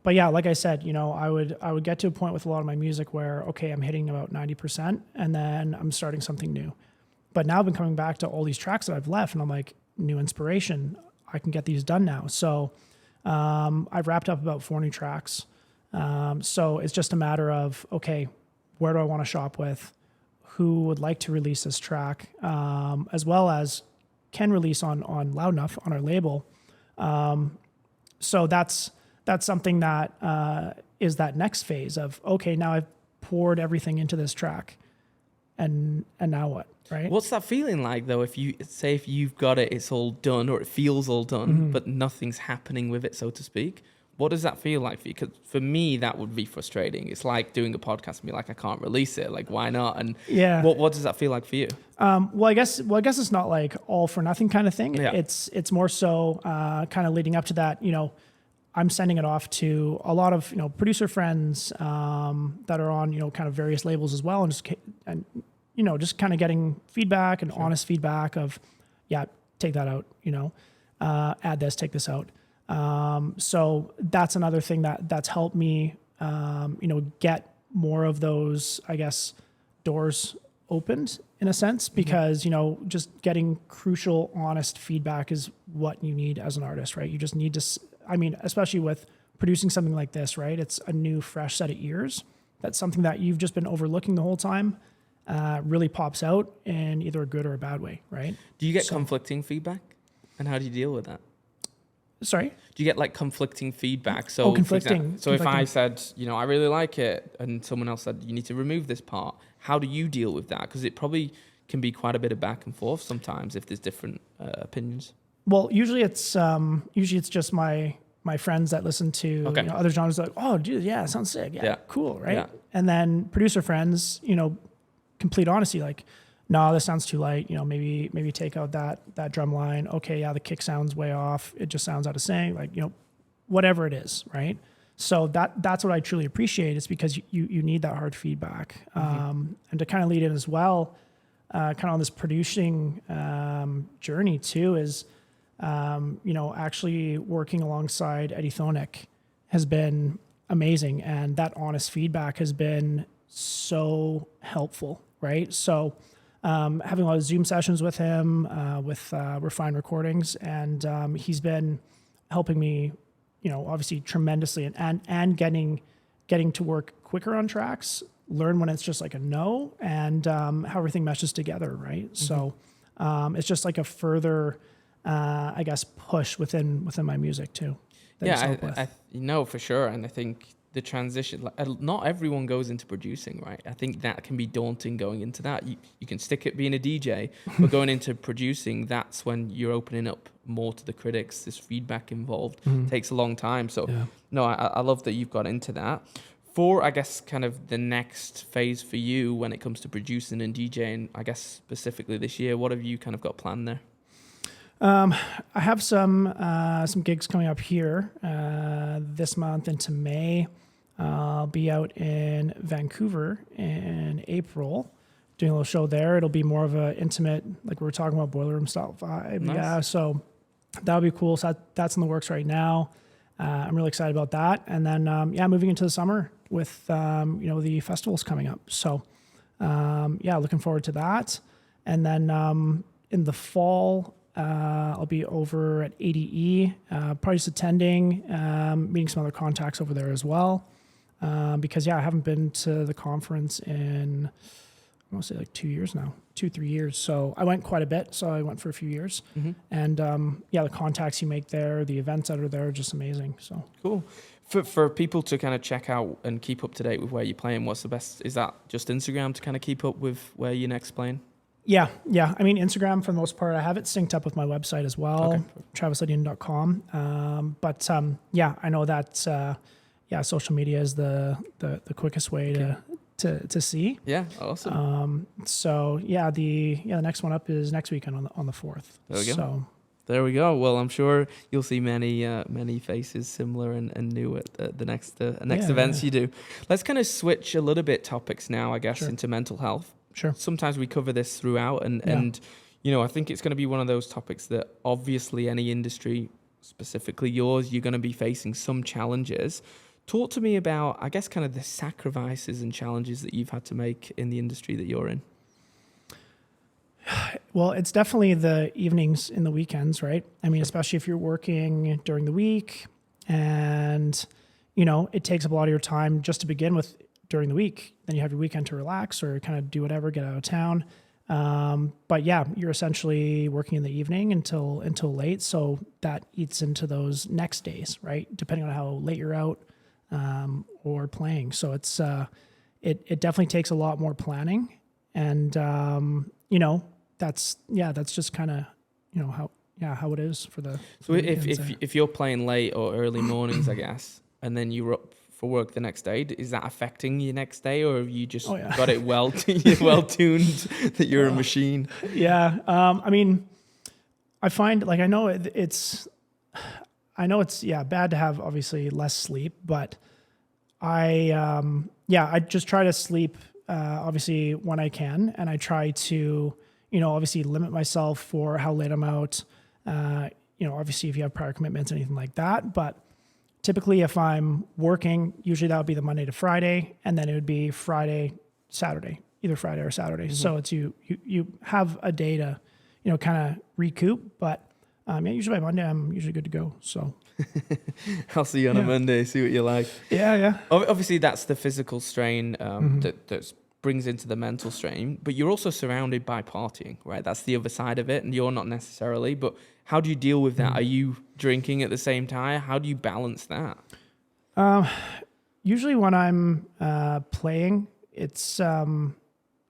But yeah, like I said, I would get to a point with a lot of my music where, okay, I'm hitting about 90% and then I'm starting something new. But now I've been coming back to all these tracks that I've left and I'm like, new inspiration. I can get these done now. So I've wrapped up about 4 new tracks. So it's just a matter of, okay, where do I want to shop with? Who would like to release this track? As well as can release on Loud Enough on our label. So that's something that is that next phase of, okay, now I've poured everything into this track and now what, right? What's that feeling like though? If you've got it, it's all done or it feels all done, but nothing's happening with it, so to speak. What does that feel like for you? Because for me, that would be frustrating. It's like doing a podcast and be like, I can't release it. Like, why not? And what does that feel like for you? Well, I guess it's not like all for nothing kind of thing. Yeah. It's more so kind of leading up to that. I'm sending it off to a lot of producer friends that are on kind of various labels as well, and just kind of getting feedback and honest feedback of, take that out. Add this, take this out. So that's another thing that's helped me, get more of those, I guess, doors opened in a sense, because, just getting crucial, honest feedback is what you need as an artist, right? You just need to, especially with producing something like this, right? It's a new, fresh set of ears. That's something that you've just been overlooking the whole time, really pops out in either a good or a bad way, right? Do you get conflicting feedback? And how do you deal with that? Sorry? Do you get like conflicting feedback? So, conflicting. If I said, I really like it, and someone else said, you need to remove this part, how do you deal with that? Because it probably can be quite a bit of back and forth sometimes if there's different opinions. Well, usually it's just my friends that listen to other genres, like, oh, dude, yeah, it sounds sick. Yeah, cool, right? Yeah. And then producer friends, complete honesty, like, no, this sounds too light. Maybe take out that drum line. Okay, yeah, the kick sounds way off. It just sounds out of sync. Like, whatever it is, right? So that's what I truly appreciate. Is because you need that hard feedback, and to kind of lead in as well, kind of on this producing journey too is, actually working alongside Eddie Thonik has been amazing, and that honest feedback has been so helpful, right? So. Having a lot of Zoom sessions with him, with Refined Recordings, and he's been helping me, obviously tremendously, and getting to work quicker on tracks, learn when it's just like a no, and how everything meshes together, right? Mm-hmm. So it's just like a further, I guess, push within my music too. I know for sure, and I think the transition, not everyone goes into producing, right? I think that can be daunting going into that. You can stick at being a DJ, but going into producing, that's when you're opening up more to the critics. This feedback involved takes a long time. So no, I love that you've got into that. For, I guess, kind of the next phase for you when it comes to producing and DJing, I guess specifically this year, what have you kind of got planned there? I have some gigs coming up here this month into May. I'll be out in Vancouver in April doing a little show there. It'll be more of an intimate, like we were talking about, boiler room style vibe. Nice. Yeah, so that'll be cool. So that's in the works right now. I'm really excited about that. And then, moving into the summer with, the festivals coming up. So, looking forward to that. And then in the fall, I'll be over at ADE, probably just attending, meeting some other contacts over there as well. Because I haven't been to the conference in, I want to say like 2 years now, 2-3 years. So I went quite a bit. So I went for a few years, and the contacts you make there, the events that are there are just amazing. So cool. For people to kind of check out and keep up to date with where you're playing, what's the best? Is that just Instagram to kind of keep up with where you're next playing? Yeah. I mean, Instagram for the most part. I have it synced up with my website as well, travislydian.com. I know that. Social media is the quickest way to see. Yeah, awesome. The next one up is next weekend on the 4th. There we go. So There we go. Well, I'm sure you'll see many faces similar and new at the next events you do. Let's kind of switch a little bit topics now, I guess, into mental health. Sure. Sometimes we cover this throughout, and you know, I think it's going to be one of those topics that obviously any industry, specifically yours, you're going to be facing some challenges. Talk to me about, I guess, kind of the sacrifices and challenges that you've had to make in the industry that you're in. Well, it's definitely the evenings and the weekends, right? I mean, especially if you're working during the week and, you know, it takes up a lot of your time just to begin with during the week. Then you have your weekend to relax or kind of do whatever, get out of town. But yeah, you're essentially working in the evening until late. So that eats into those next days, right? Depending on how late you're out or playing. So it's it definitely takes a lot more planning. And, you know, that's just kind of, you know, how it is for the. So if you're playing late or early mornings, I guess, and then you're up for work the next day, is that affecting you next day, or have you just got it well tuned that you're a machine? Yeah. I mean, I find like, I know it's bad to have obviously less sleep, but I just try to sleep, obviously when I can. And I try to, you know, obviously limit myself for how late I'm out. You know, obviously if you have prior commitments, anything like that, but typically if I'm working, usually that would be the Monday to Friday, and then it would be Friday, Saturday, either Friday or Saturday. Mm-hmm. So it's you have a day to, you know, kind of recoup, but usually by Monday I'm usually good to go. So I'll see you on a Monday, see what you like. Yeah. Obviously that's the physical strain that brings into the mental strain, but you're also surrounded by partying, right? That's the other side of it, and you're not necessarily, but how do you deal with that? Are you drinking at the same time? How do you balance that? Usually when I'm playing, it's, you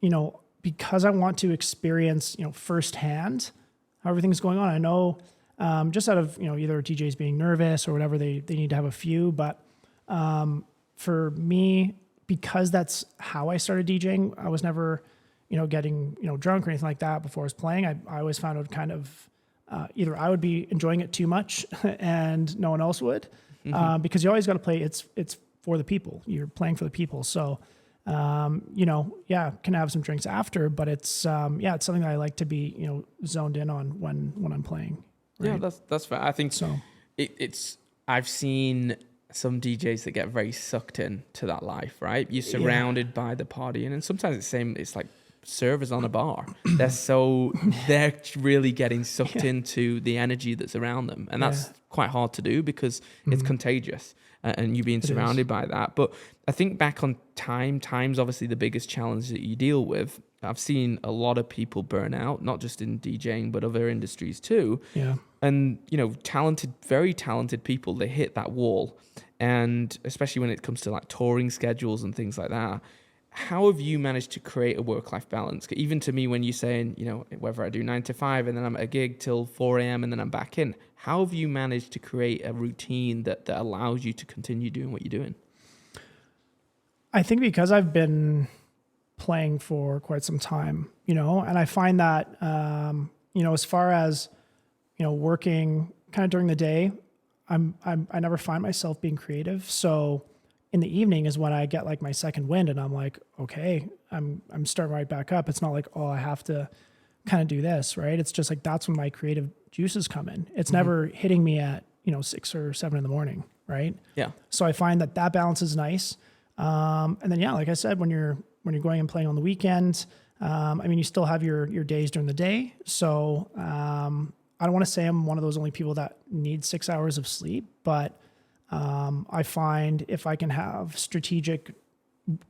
know, because I want to experience, you know, firsthand how everything's going on. I know just out of, you know, either DJs being nervous or whatever, they need to have a few. But for me, because that's how I started DJing, I was never, you know, getting, you know, drunk or anything like that before I was playing. I always found it kind of either I would be enjoying it too much and no one else would, because you always got to play. It's for the people. You're playing for the people. So, you know, can have some drinks after, but it's it's something that I like to be, you know, zoned in on when I'm playing. Right? Yeah, that's fair. I think so. I've seen some DJs that get very sucked in to that life, right? You're surrounded by the partying, and sometimes it's like servers on a bar. They're really getting sucked into the energy that's around them, and that's quite hard to do because it's contagious, and you being surrounded by that. But I think back on time's obviously the biggest challenge that you deal with. I've seen a lot of people burn out, not just in DJing, but other industries too. Yeah. And, you know, very talented people, they hit that wall. And especially when it comes to like touring schedules and things like that, how have you managed to create a work-life balance? Even to me, when you're saying, you know, whether I do 9 to 5 and then I'm at a gig till 4 a.m. and then I'm back in, how have you managed to create a routine that allows you to continue doing what you're doing? I think because I've been playing for quite some time, you know, and I find that, you know, as far as, you know, working kind of during the day, I never find myself being creative. So in the evening is when I get like my second wind and I'm like, okay, I'm starting right back up. It's not like, oh, I have to kind of do this, right? It's just like, that's when my creative juices come in. It's never hitting me at, you know, 6 or 7 in the morning. Right. Yeah. So I find that balance is nice. And then, like I said, when you're going and playing on the weekend, I mean, you still have your days during the day. So, I don't want to say I'm one of those only people that need 6 hours of sleep, but, I find if I can have strategic,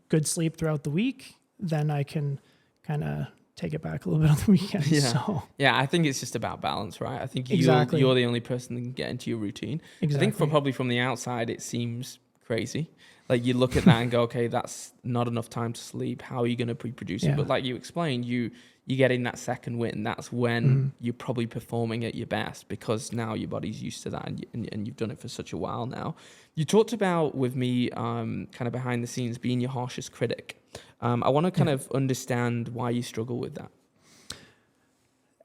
good sleep throughout the week, then I can kind of take it back a little bit on the weekend. Yeah. So. Yeah. I think it's just about balance, right? I think you're the only person that can get into your routine. Exactly. I think probably from the outside, it seems crazy. Like you look at that and go, okay, that's not enough time to sleep. How are you going to pre-produce it? But like you explained, you get in that second wind. That's when you're probably performing at your best because now your body's used to that and you've done it for such a while now. You talked about with me kind of behind the scenes being your harshest critic. I want to kind of understand why you struggle with that.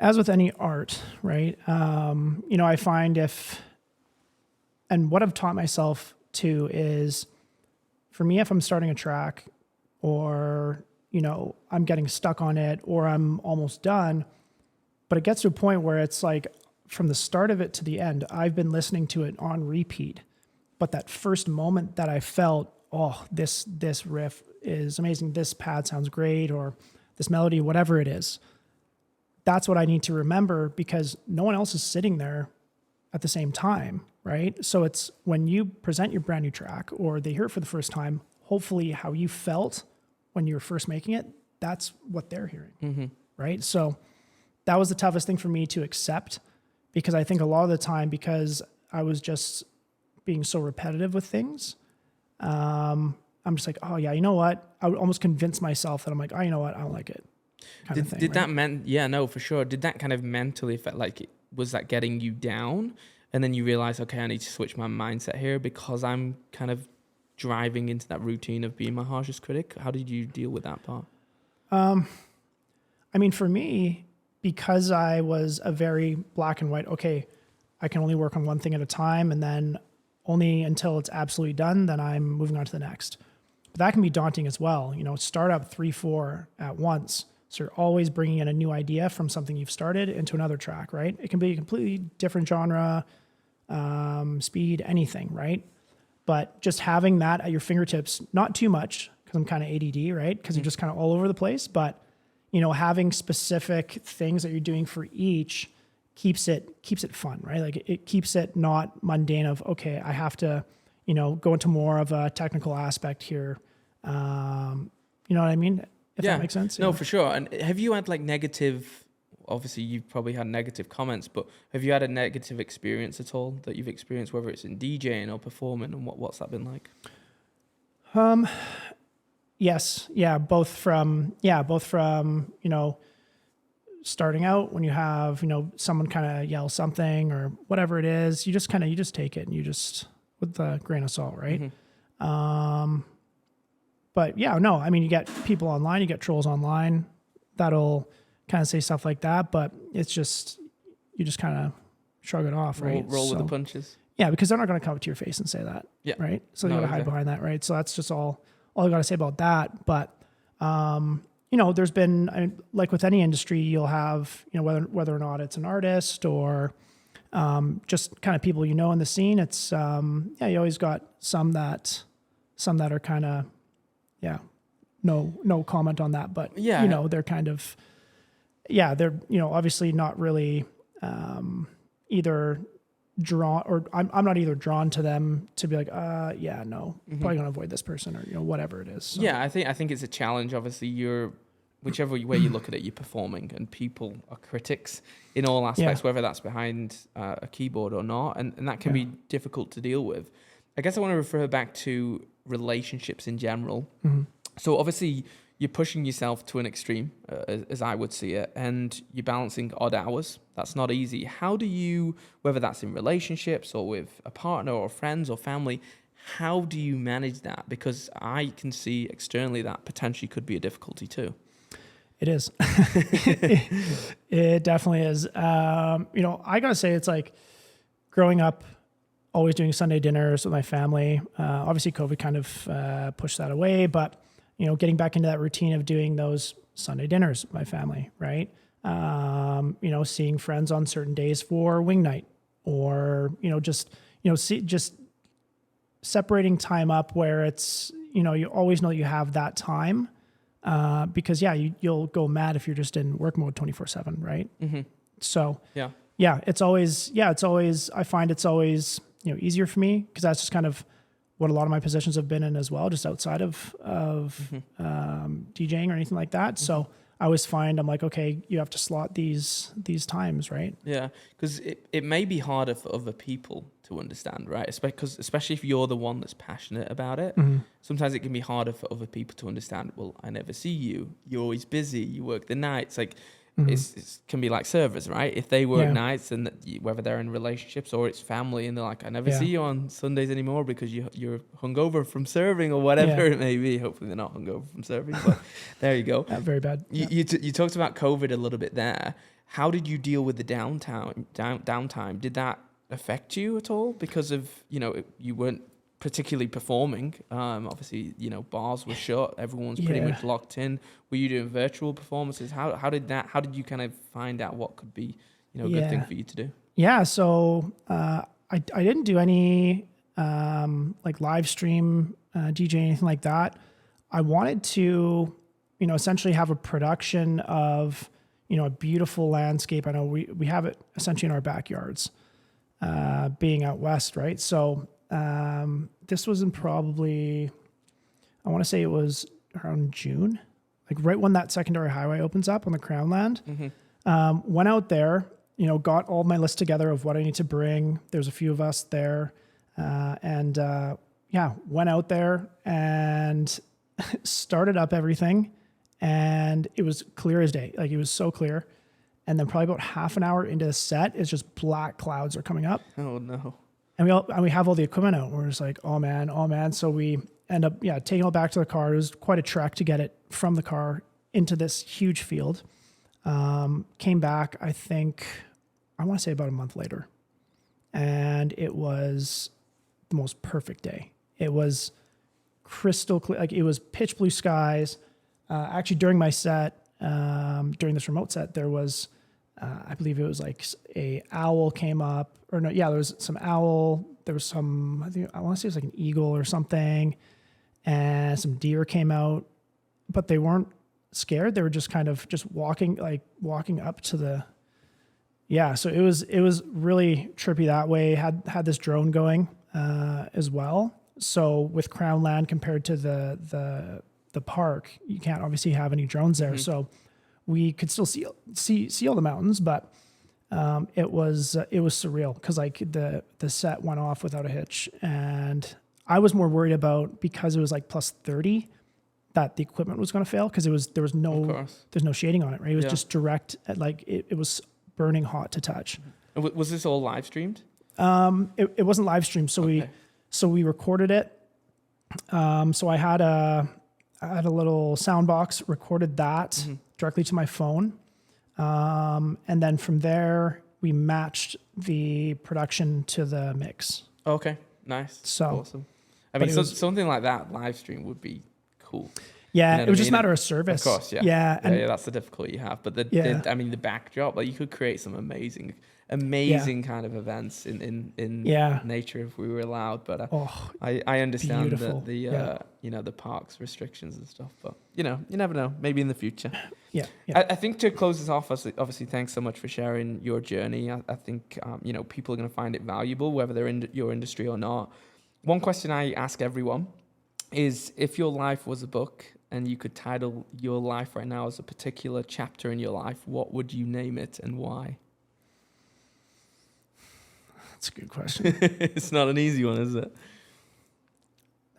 as with any art, right? I find and what I've taught myself too is, for me, if I'm starting a track or, I'm getting stuck on it or I'm almost done, but it gets to a point where it's like from the start of it to the end, I've been listening to it on repeat. But that first moment that I felt, oh, this riff is amazing, this pad sounds great, or this melody, whatever it is, that's what I need to remember, because no one else is sitting there at the same time, right? So it's when you present your brand new track or they hear it for the first time, hopefully how you felt when you were first making it, that's what they're hearing, right? So that was the toughest thing for me to accept, because I think a lot of the time, because I was just being so repetitive with things, I'm just like, oh yeah, you know what? I would almost convince myself that I'm like, oh, you know what? I don't like it. Did that yeah, no, for sure. Did that kind of mentally affect, like, was that getting you down? And then you realize, okay, I need to switch my mindset here because I'm kind of driving into that routine of being my harshest critic. How did you deal with that part? I mean, for me, because I was a very black and white, okay, I can only work on one thing at a time, and then only until it's absolutely done, then I'm moving on to the next. But that can be daunting as well. Start up 3, 4 at once. So you're always bringing in a new idea from something you've started into another track, right? It can be a completely different genre, speed, anything, right? But just having that at your fingertips, not too much, because I'm kind of ADD, right? Because you're just kind of all over the place. But, having specific things that you're doing for each keeps it fun, right? Like it keeps it not mundane of, okay, I have to, go into more of a technical aspect here. You know what I mean? If that makes sense. No, for sure. And have you had negative, obviously you've probably had negative comments, but have you had a negative experience at all that you've experienced, whether it's in DJing or performing, and what's that been like? Yes. Yeah. Both from, starting out, when you have, someone kind of yell something or whatever it is, you just take it and you just, with a grain of salt. Right. But yeah, no, I mean, you get people online, you get trolls online that'll kind of say stuff like that, but it's just, you just kind of shrug it off, right? Roll with the punches. Yeah, because they're not going to come up to your face and say that, right? So you got to hide behind that, right? So that's just all I got to say about that. But, there's been, like with any industry, you'll have, whether or not it's an artist or just kind of people in the scene, it's, you always got some that are kind of, no comment on that, but they're kind of, they're, obviously not really, either drawn, or I'm not either drawn to them to be like, probably gonna avoid this person, or, whatever it is. So. Yeah. I think it's a challenge. Obviously whichever way you look at it, you're performing, and people are critics in all aspects, whether that's behind a keyboard or not. And that can be difficult to deal with. I guess I want to refer back to relationships in general. So obviously you're pushing yourself to an extreme, as I would see it, and you're balancing odd hours. That's not easy. How do you, whether that's in relationships or with a partner or friends or family, how do you manage that? Because I can see externally that potentially could be a difficulty too. It is. It definitely is. I gotta say, it's like growing up, always doing Sunday dinners with my family. Obviously COVID kind of pushed that away, but getting back into that routine of doing those Sunday dinners with my family, right? Seeing friends on certain days for wing night, or, just separating time up where it's, you always know that you have that time, because you'll go mad if you're just in work mode 24/7, right? So it's always, I find it's always, easier for me, because that's just kind of what a lot of my positions have been in as well, just outside of DJing or anything like that. So I always find, I'm like, okay, you have to slot these times, right? Yeah, because it may be harder for other people to understand, right? Especially if you're the one that's passionate about it. Sometimes it can be harder for other people to understand. Well, I never see you. You're always busy. You work the nights. Like, it can be like servers, right? If they work nights, and whether they're in relationships or it's family, and they're like, I never see you on Sundays anymore because you're hungover from serving or whatever it may be. Hopefully they're not hungover from serving, but there you go. Very bad. You talked about COVID a little bit there. how did you deal with the downtime? Did that affect you at all? Because of, you weren't particularly performing. Obviously, bars were shut. Everyone's pretty much locked in. Were you doing virtual performances? How did you kind of find out what could be, a good thing for you to do? Yeah. So I didn't do any like live stream DJ, anything like that. I wanted to, essentially have a production of, a beautiful landscape. I know we have it essentially in our backyards, being out west, right? So this was in probably, I want to say it was around June, like right when that secondary highway opens up on the Crown Land. Mm-hmm. Went out there, got all my list together of what I need to bring. There's a few of us there. Went out there and started up everything, and it was clear as day. Like, it was so clear. And then probably about half an hour into the set, it's just black clouds are coming up. Oh no. And we have all the equipment out. We're just like, oh man. So we end up, taking it all back to the car. It was quite a trek to get it from the car into this huge field. Came back, I want to say about a month later. And it was the most perfect day. It was crystal clear. Like, it was pitch blue skies. Actually, during my set, during this remote set, there was, I believe it was like a owl came up, or no, yeah, there was some owl. There was some, I want to say it was like an eagle or something, and some deer came out, but they weren't scared. They were just kind of just walking up to the, so it was really trippy that way. Had this drone going as well. So with Crown Land compared to the park, you can't obviously have any drones there. Mm-hmm. So we could still see all the mountains, but it was surreal because like the set went off without a hitch, and I was more worried about, because it was like plus 30, that the equipment was going to fail, because there's no shading on it, right? It was just direct at, like, it was burning hot to touch. And was this all live streamed? It wasn't live streamed, so we recorded it. So I had a little sound box, recorded that directly to my phone. And then from there, we matched the production to the mix. Okay, nice. So awesome. I mean, something like that live stream would be cool. Yeah, it was just a matter of service. Of course, yeah. Yeah, that's the difficulty you have. But the backdrop, like, you could create some amazing kind of events in nature if we were allowed. But I understand the parks restrictions and stuff. But you never know. Maybe in the future. Yeah. I think to close this off, obviously, thanks so much for sharing your journey. I think people are going to find it valuable, whether they're in your industry or not. One question I ask everyone is, if your life was a book and you could title your life right now as a particular chapter in your life, what would you name it and why? That's a good question. It's not an easy one, is it?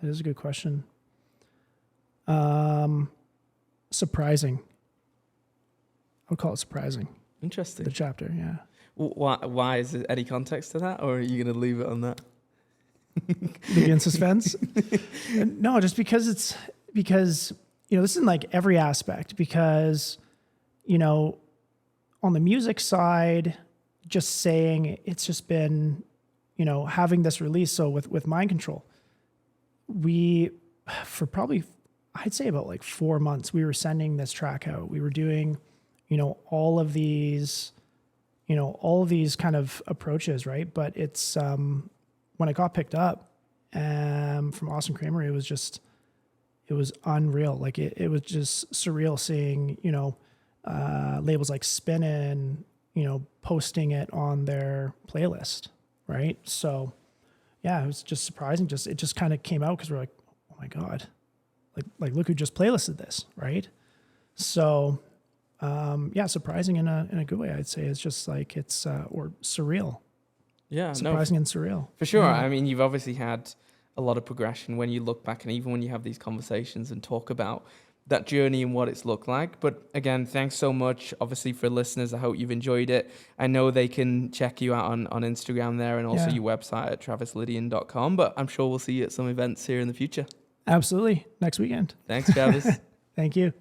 That is a good question. Surprising. I would call it surprising. Interesting. The chapter, yeah. Why? Is there any context to that, or are you going to leave it on that? Leave you in suspense? No, just because this is in like every aspect, because, on the music side, just saying, it's just been, having this release. So with Mind Control, for probably, I'd say about like 4 months, we were sending this track out. We were doing, all of these kind of approaches, right? But it's, when it got picked up from Austin Kramer, it was unreal. Like it was just surreal seeing, labels like Spinnin', posting it on their playlist, right? So yeah, it was just surprising. It just kind of came out because we're like, oh my God, like look who just playlisted this, right? So surprising in a good way, I'd say. It's just like or surreal. Yeah, surprising and surreal. For sure. Yeah. I mean, you've obviously had a lot of progression when you look back, and even when you have these conversations and talk about that journey and what it's looked like. But again, thanks so much, obviously, for listeners. I hope you've enjoyed it. I know they can check you out on Instagram there, and also your website at travislydian.com. But I'm sure we'll see you at some events here in the future. Absolutely. Next weekend. Thanks, Travis. Thank you.